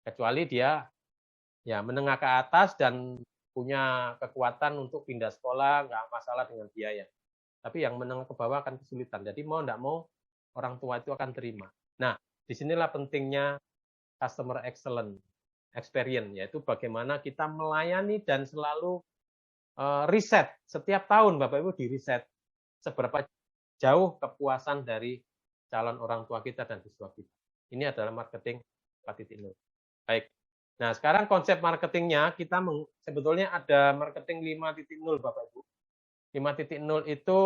Kecuali dia ya menengah ke atas dan punya kekuatan untuk pindah sekolah, nggak masalah dengan biaya. Tapi yang menengah ke bawah akan kesulitan. Jadi mau nggak mau orang tua itu akan terima. Nah, disinilah pentingnya customer excellence experience, yaitu bagaimana kita melayani dan selalu riset. Setiap tahun Bapak Ibu di riset seberapa jauh kepuasan dari calon orang tua kita dan siswa kita. Ini adalah marketing 4.0. Baik. Nah, sekarang konsep marketingnya kita sebetulnya ada marketing 5.0 Bapak Ibu. 5.0 itu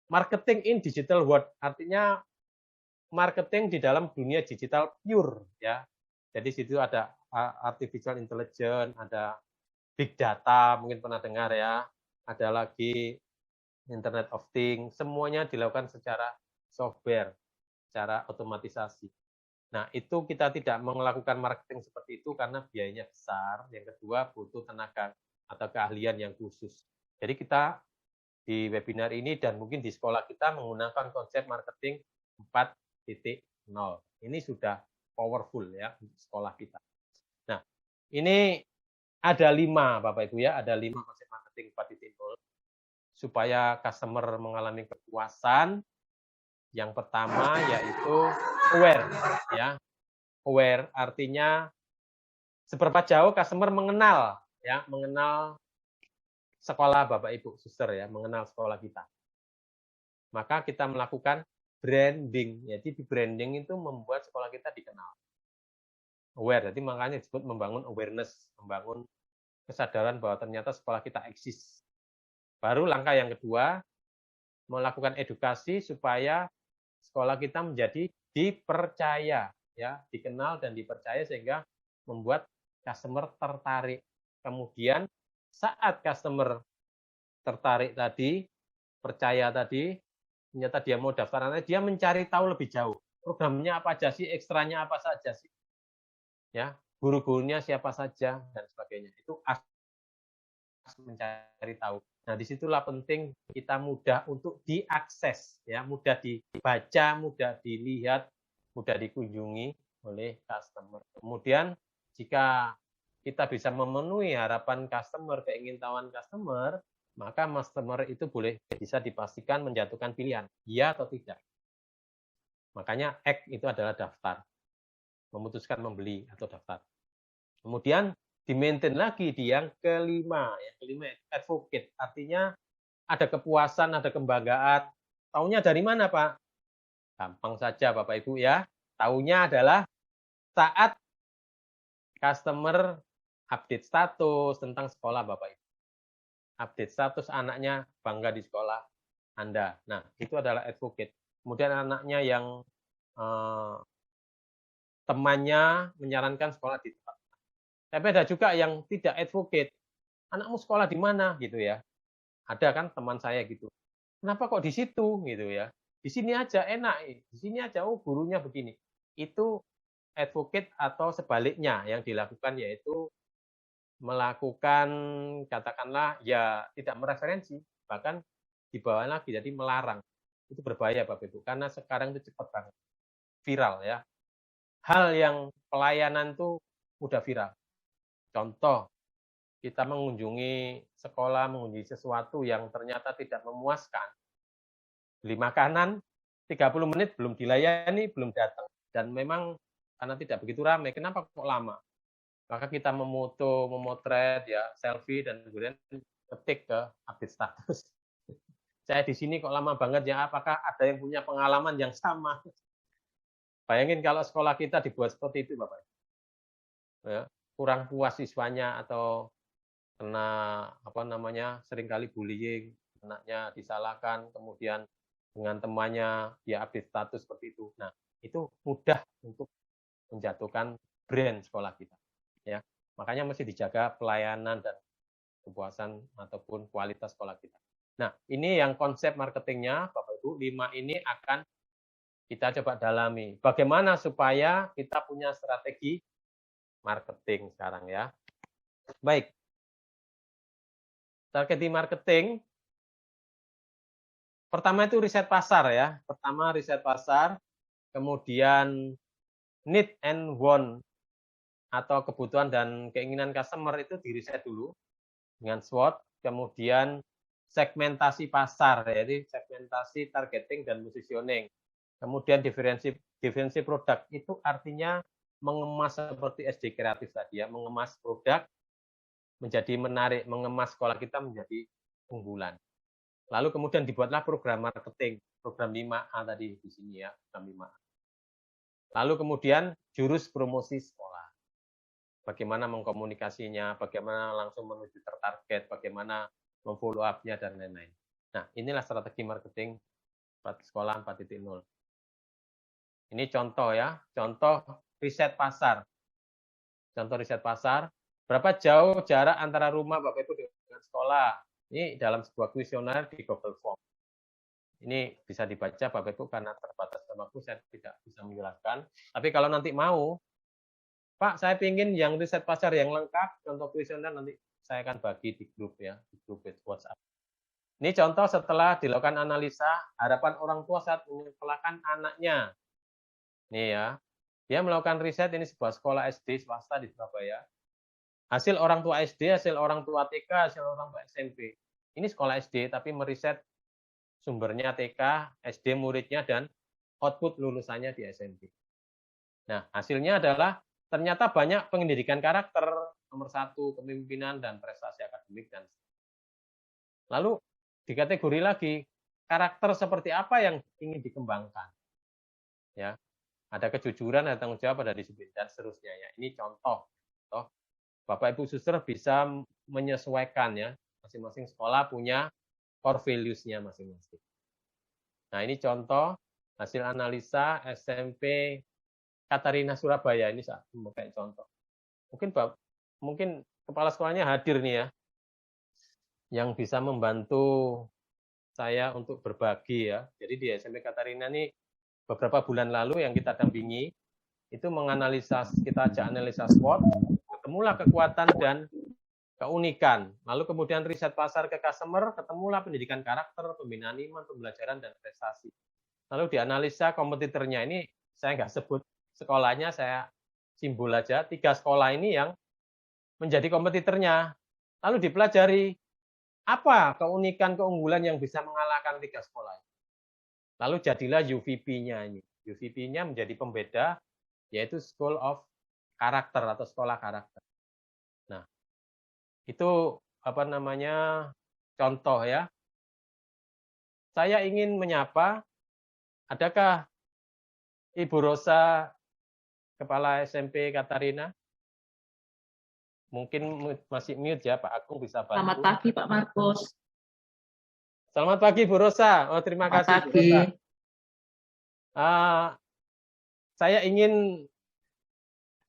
marketing in digital world, artinya marketing di dalam dunia digital pure ya. Jadi situ ada artificial intelligence, ada big data, mungkin pernah dengar ya. Ada lagi Internet of Things, semuanya dilakukan secara software, secara otomatisasi. Nah, itu kita tidak melakukan marketing seperti itu karena biayanya besar. Yang kedua, butuh tenaga atau keahlian yang khusus. Jadi kita di webinar ini dan mungkin di sekolah kita menggunakan konsep marketing 4.0. Ini sudah powerful ya untuk sekolah kita. Nah, ini ada 5 Bapak Ibu ya, ada 5 konsep marketing 4.0 supaya customer mengalami kepuasan, yang pertama yaitu aware, ya. Aware artinya seberapa jauh customer mengenal, ya, mengenal sekolah Bapak Ibu, suster ya, mengenal sekolah kita. Maka kita melakukan branding. Jadi di branding itu membuat sekolah kita dikenal. Aware, jadi makanya disebut membangun awareness, membangun kesadaran bahwa ternyata sekolah kita eksis. Baru langkah yang kedua, melakukan edukasi supaya sekolah kita menjadi dipercaya, ya, dikenal dan dipercaya sehingga membuat customer tertarik. Kemudian saat customer tertarik tadi, percaya tadi, ternyata dia mau daftar, dia mencari tahu lebih jauh. Programnya apa aja sih, ekstranya apa saja sih, ya, guru-gurunya siapa saja dan sebagainya. Itu mencari tahu. Nah, disitulah penting kita mudah untuk diakses, ya, mudah dibaca, mudah dilihat, mudah dikunjungi oleh customer. Kemudian jika kita bisa memenuhi harapan customer, keingintahuan customer, maka customer itu bisa dipastikan menjatuhkan pilihan, iya atau tidak. Makanya act itu adalah daftar, memutuskan membeli atau daftar. Kemudian di-maintain lagi di yang kelima. Yang kelima advocate, artinya ada kepuasan, ada kebanggaan. Taunya dari mana, Pak? Gampang saja Bapak Ibu ya. Taunya adalah saat customer update status tentang sekolah Bapak Ibu. Update status anaknya bangga di sekolah Anda. Nah, itu adalah advocate. Kemudian anaknya yang temannya menyarankan sekolah di tempat. Tapi ada juga yang tidak advocate. Anakmu sekolah di mana gitu ya. Ada kan teman saya gitu. Kenapa kok di situ gitu ya. Di sini aja enak, di sini aja gurunya begini. Itu advocate atau sebaliknya yang dilakukan yaitu melakukan katakanlah ya tidak mereferensi, bahkan dibawa lagi jadi melarang. Itu berbahaya Bapak Ibu karena sekarang itu cepat banget. Viral ya. Hal yang pelayanan itu mudah viral. Contoh, kita mengunjungi sekolah, mengunjungi sesuatu yang ternyata tidak memuaskan. Beli makanan, 30 menit belum dilayani, belum datang. Dan memang karena tidak begitu ramai, kenapa kok lama? Maka kita memotret, ya, selfie, dan kemudian ketik ke update status. Saya di sini kok lama banget ya, apakah ada yang punya pengalaman yang sama? Bayangin kalau sekolah kita dibuat seperti itu, Bapak. Ya. Kurang puas siswanya atau kena seringkali bullying, anaknya disalahkan, kemudian dengan temannya dia update status seperti itu. Nah, itu mudah untuk menjatuhkan brand sekolah kita. Ya, makanya mesti dijaga pelayanan dan kepuasan ataupun kualitas sekolah kita. Nah, ini yang konsep marketingnya, Bapak Ibu, 5 ini akan kita coba dalami. Bagaimana supaya kita punya strategi marketing sekarang ya. Baik. Strategi marketing. Pertama itu riset pasar ya. Pertama riset pasar, kemudian need and want atau kebutuhan dan keinginan customer itu diriset dulu dengan SWOT, kemudian segmentasi pasar, jadi segmentasi, targeting dan positioning. Kemudian diferensi produk itu artinya mengemas seperti SD kreatif tadi ya, mengemas produk menjadi menarik, mengemas sekolah kita menjadi unggulan. Lalu kemudian dibuatlah program marketing, program 5A tadi di sini ya, program 5A. Lalu kemudian jurus promosi sekolah. Bagaimana mengkomunikasinya, bagaimana langsung menuju tertarget, bagaimana memfollow up-nya dan lain-lain. Nah, inilah strategi marketing sekolah 4.0. Ini contoh ya, contoh riset pasar. Contoh riset pasar, berapa jauh jarak antara rumah Bapak Ibu dengan sekolah? Ini dalam sebuah kuesioner di Google Form. Ini bisa dibaca Bapak Ibu karena terbatas waktu saya tidak bisa menjelaskan. Tapi kalau nanti mau, Pak, saya ingin yang riset pasar yang lengkap, contoh kuesioner nanti saya akan bagi di grup ya, di grup WhatsApp. Ini contoh setelah dilakukan analisa harapan orang tua saat menyekolahkan anaknya. Nih ya, dia melakukan riset, ini sebuah sekolah SD swasta di Surabaya. Hasil orang tua SD, hasil orang tua TK, hasil orang tua SMP. ini sekolah SD, tapi meriset sumbernya TK, SD muridnya, dan output lulusannya di SMP. Nah, hasilnya adalah ternyata banyak pendidikan karakter, nomor 1, kepemimpinan, dan prestasi akademik. Dan lalu dikategori lagi, karakter seperti apa yang ingin dikembangkan. Ya, ada kejujuran, ada tanggung jawab, ada disiplin, dan seterusnya. Ya, ini contoh. Bapak Ibu Suster bisa menyesuaikan ya, masing-masing sekolah punya core values-nya masing-masing. Nah, ini contoh hasil analisa SMP Katarina Surabaya, ini saya memakai contoh. Mungkin kepala sekolahnya hadir nih ya, yang bisa membantu saya untuk berbagi ya. Jadi di SMP Katarina ini beberapa bulan lalu yang kita dampingi itu menganalisa, kita ajak analisa SWOT, ketemulah kekuatan dan keunikan. Lalu kemudian riset pasar ke customer, ketemulah pendidikan karakter, pembinaan iman, pembelajaran, dan prestasi. Lalu dianalisa kompetitornya, ini saya nggak sebut sekolahnya, saya simbol aja, 3 sekolah ini yang menjadi kompetitornya. Lalu dipelajari, apa keunikan, keunggulan yang bisa mengalahkan 3 sekolah. Lalu jadilah UVP-nya ini. UVP-nya menjadi pembeda, yaitu School of Karakter atau sekolah karakter. Nah, itu contoh ya. Saya ingin menyapa, adakah Ibu Rosa, Kepala SMP Katarina? Mungkin masih mute ya, Pak Agung bisa bantu. Selamat pagi, Pak Markus. Selamat pagi, Bu Rosa. Oh, terima kasih, Bu Rosa. Saya ingin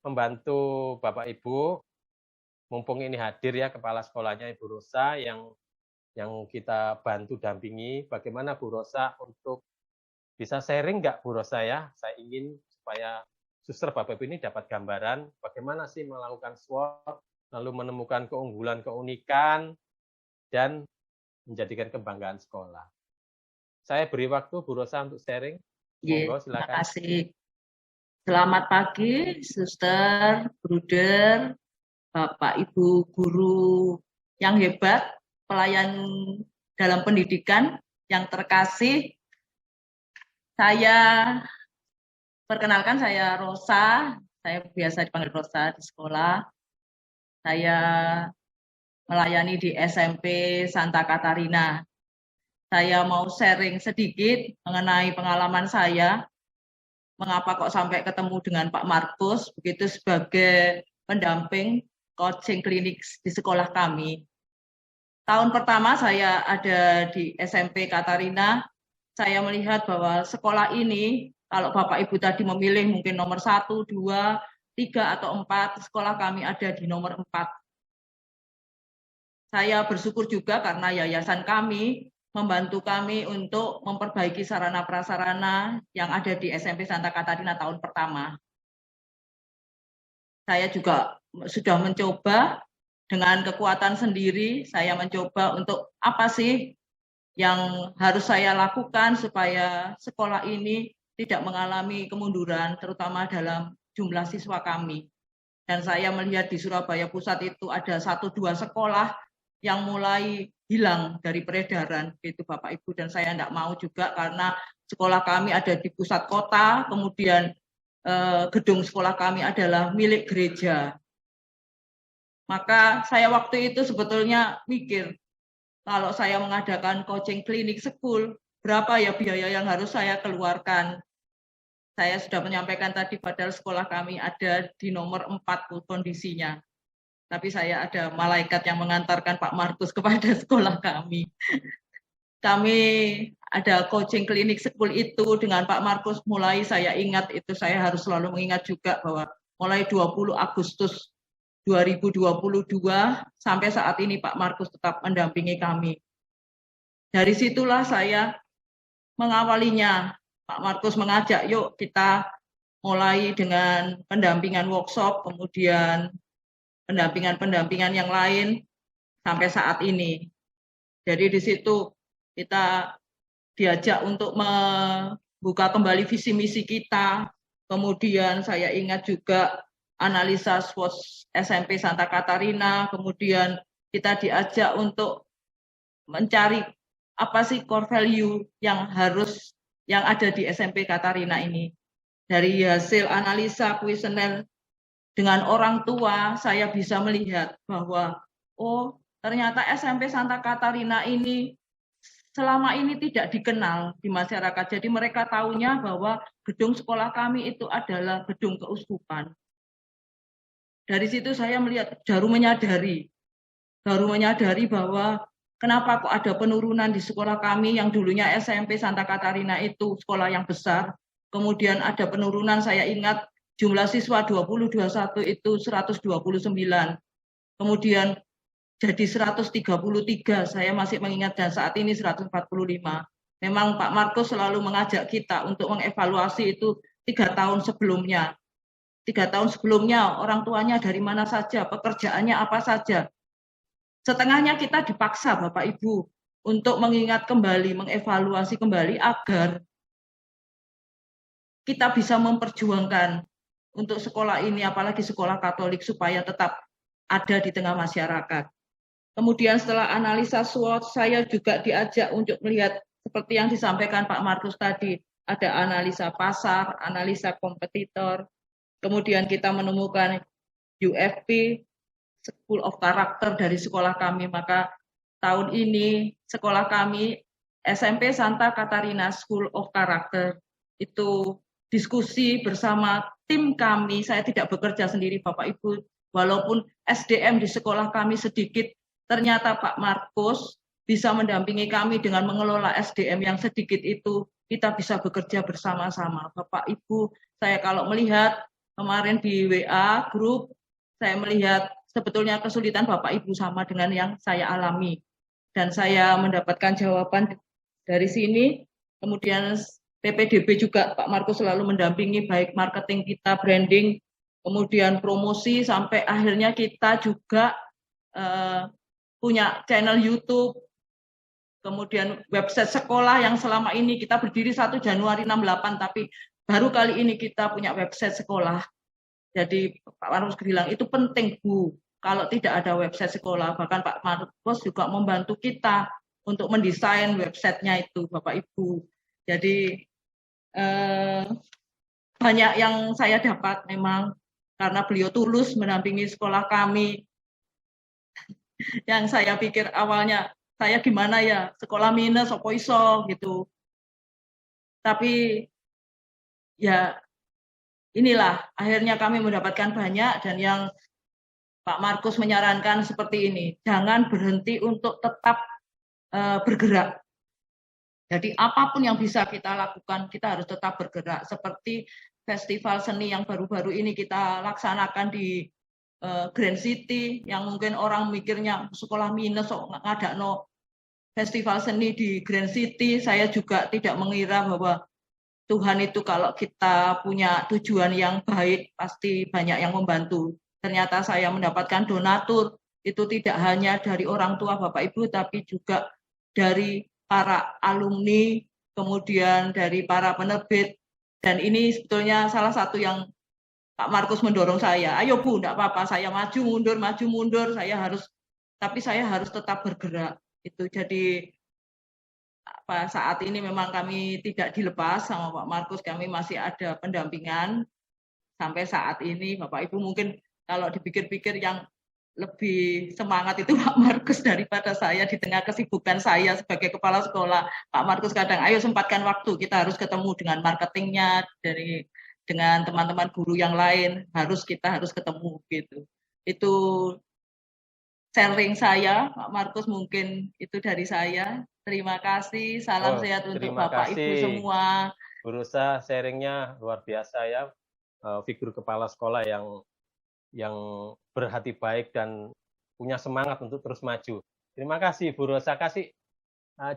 membantu Bapak Ibu, mumpung ini hadir ya kepala sekolahnya Ibu Rosa yang kita bantu dampingi. Bagaimana Bu Rosa untuk bisa sharing nggak Bu Rosa ya? Saya ingin supaya suster Bapak Ibu ini dapat gambaran bagaimana sih melakukan SWOT, lalu menemukan keunggulan, keunikan, dan menjadikan kebanggaan sekolah. Saya beri waktu Bu Rosa untuk sharing. Monggo, silakan. Terima kasih. Selamat pagi, suster, bruder, Bapak, Ibu, guru yang hebat, pelayan dalam pendidikan yang terkasih. Perkenalkan, saya Rosa, saya biasa dipanggil Rosa di sekolah. Saya melayani di SMP Santa Katarina. Saya mau sharing sedikit mengenai pengalaman saya, mengapa kok sampai ketemu dengan Pak Markus, begitu sebagai pendamping coaching klinik di sekolah kami. Tahun pertama saya ada di SMP Katarina, saya melihat bahwa sekolah ini, kalau Bapak Ibu tadi memilih mungkin nomor 1, 2, 3, atau 4, sekolah kami ada di nomor 4. Saya bersyukur juga karena yayasan kami membantu kami untuk memperbaiki sarana prasarana yang ada di SMP Santa Katarina tahun pertama. Saya juga sudah mencoba dengan kekuatan sendiri, saya mencoba untuk apa sih yang harus saya lakukan supaya sekolah ini tidak mengalami kemunduran, terutama dalam jumlah siswa kami. Dan saya melihat di Surabaya Pusat itu ada 1-2 sekolah yang mulai hilang dari peredaran, itu Bapak Ibu, dan saya tidak mau juga karena sekolah kami ada di pusat kota, kemudian gedung sekolah kami adalah milik gereja. Maka saya waktu itu sebetulnya mikir, kalau saya mengadakan coaching klinik school, berapa ya biaya yang harus saya keluarkan? Saya sudah menyampaikan tadi, padahal sekolah kami ada di nomor 4 kondisinya. Tapi saya ada malaikat yang mengantarkan Pak Markus kepada sekolah kami. Kami ada coaching klinik school itu dengan Pak Markus, mulai saya ingat itu, saya harus selalu mengingat juga bahwa mulai 20 Agustus 2022 sampai saat ini Pak Markus tetap mendampingi kami. Dari situlah saya mengawalinya. Pak Markus mengajak, yuk kita mulai dengan pendampingan workshop, kemudian pendampingan yang lain sampai saat ini. Jadi di situ kita diajak untuk membuka kembali visi misi kita. Kemudian saya ingat juga analisa SWOT SMP Santa Katarina. Kemudian kita diajak untuk mencari apa sih core value yang ada di SMP Katarina ini. Dari hasil analisa kuesioner dengan orang tua, saya bisa melihat bahwa oh ternyata SMP Santa Katarina ini selama ini tidak dikenal di masyarakat. Jadi mereka tahunya bahwa gedung sekolah kami itu adalah gedung keuskupan. Dari situ saya melihat, baru menyadari bahwa kenapa kok ada penurunan di sekolah kami yang dulunya SMP Santa Katarina itu sekolah yang besar. Kemudian ada penurunan, saya ingat jumlah siswa 2021 itu 129. Kemudian jadi 133, saya masih mengingat, dan saat ini 145. Memang Pak Markus selalu mengajak kita untuk mengevaluasi itu 3 tahun sebelumnya. 3 tahun sebelumnya orang tuanya dari mana saja, pekerjaannya apa saja. Setengahnya kita dipaksa Bapak Ibu untuk mengingat kembali, mengevaluasi kembali agar kita bisa memperjuangkan untuk sekolah ini, apalagi sekolah Katolik, supaya tetap ada di tengah masyarakat. Kemudian setelah analisa SWOT, saya juga diajak untuk melihat seperti yang disampaikan Pak Markus tadi, ada analisa pasar, analisa kompetitor, kemudian kita menemukan UFP, School of Character dari sekolah kami, maka tahun ini sekolah kami, SMP Santa Katarina School of Character, itu diskusi bersama tim kami, saya tidak bekerja sendiri Bapak Ibu, walaupun SDM di sekolah kami sedikit, ternyata Pak Markus bisa mendampingi kami dengan mengelola SDM yang sedikit itu, kita bisa bekerja bersama-sama. Bapak Ibu, saya kalau melihat kemarin di WA grup, saya melihat sebetulnya kesulitan Bapak Ibu sama dengan yang saya alami. Dan saya mendapatkan jawaban dari sini. Kemudian PPDB juga Pak Markus selalu mendampingi, baik marketing kita, branding, kemudian promosi, sampai akhirnya kita juga punya channel YouTube, kemudian website sekolah yang selama ini kita berdiri 1 Januari 68, tapi baru kali ini kita punya website sekolah. Jadi Pak Markus bilang itu penting Bu, kalau tidak ada website sekolah. Bahkan Pak Markus juga membantu kita untuk mendesain websitenya itu Bapak Ibu. Jadi banyak yang saya dapat memang karena beliau tulus mendampingi sekolah kami. Yang saya pikir awalnya, saya gimana ya, sekolah minus, opo iso, gitu. Tapi ya inilah, akhirnya kami mendapatkan banyak, dan yang Pak Markus menyarankan seperti ini, jangan berhenti untuk tetap bergerak. Jadi apapun yang bisa kita lakukan, kita harus tetap bergerak. Seperti festival seni yang baru-baru ini kita laksanakan di Grand City, yang mungkin orang mikirnya sekolah minus, ngadakno festival seni di Grand City. Saya juga tidak mengira bahwa Tuhan itu kalau kita punya tujuan yang baik, pasti banyak yang membantu. Ternyata saya mendapatkan donatur, itu tidak hanya dari orang tua Bapak Ibu, tapi juga dari para alumni, kemudian dari para penerbit. Dan ini sebetulnya salah satu yang Pak Markus mendorong saya, ayo Bu, enggak apa-apa, saya maju mundur, saya harus tetap bergerak. Itu jadi saat ini memang kami tidak dilepas sama Pak Markus, kami masih ada pendampingan sampai saat ini. Bapak Ibu mungkin kalau dipikir-pikir yang lebih semangat itu Pak Markus daripada saya di tengah kesibukan saya sebagai kepala sekolah. Pak Markus kadang, ayo sempatkan waktu, kita harus ketemu dengan marketingnya, dengan teman-teman guru yang lain, kita harus ketemu gitu. Itu sharing saya, Pak Markus, mungkin itu dari saya. Terima kasih, salam sehat untuk Bapak Ibu semua. Bu Rosa, sharingnya luar biasa ya, figur kepala sekolah yang berhati baik dan punya semangat untuk terus maju. Terima kasih Bu Rosa, kasih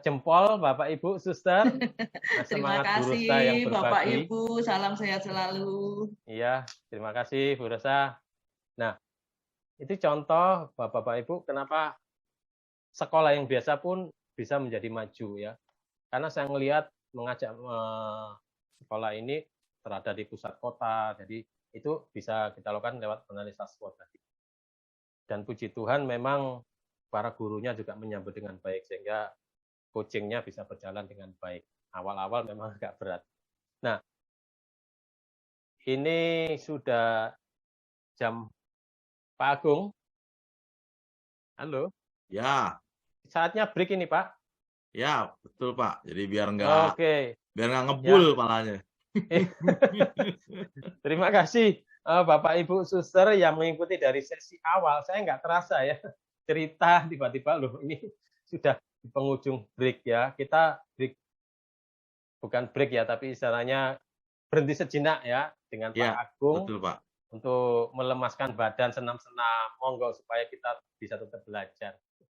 jempol Bapak Ibu suster. Terima kasih Bapak Ibu, salam sehat selalu. Iya, terima kasih Bu Rosa. Nah, itu contoh Bapak Ibu kenapa sekolah yang biasa pun bisa menjadi maju ya. Karena saya melihat mengajak sekolah ini terada di pusat kota, jadi itu bisa kita lakukan lewat analisa SWOT tadi. Dan puji Tuhan memang para gurunya juga menyambut dengan baik sehingga coachingnya bisa berjalan dengan baik. Awal-awal memang agak berat. Nah, ini sudah jam Pak Agung. Halo, Ya, saatnya break ini Pak. ya, betul Pak. Jadi biar Oke, ngebul palanya. terima kasih Bapak Ibu Suster yang mengikuti dari sesi awal. Saya nggak terasa ya cerita tiba-tiba loh ini sudah di penghujung break ya. Kita break, bukan break ya, tapi istilahnya berhenti sejenak ya dengan Pak Ya, Agung betul Pak. untuk melemaskan badan senam-senam. Monggo supaya kita bisa tetap belajar.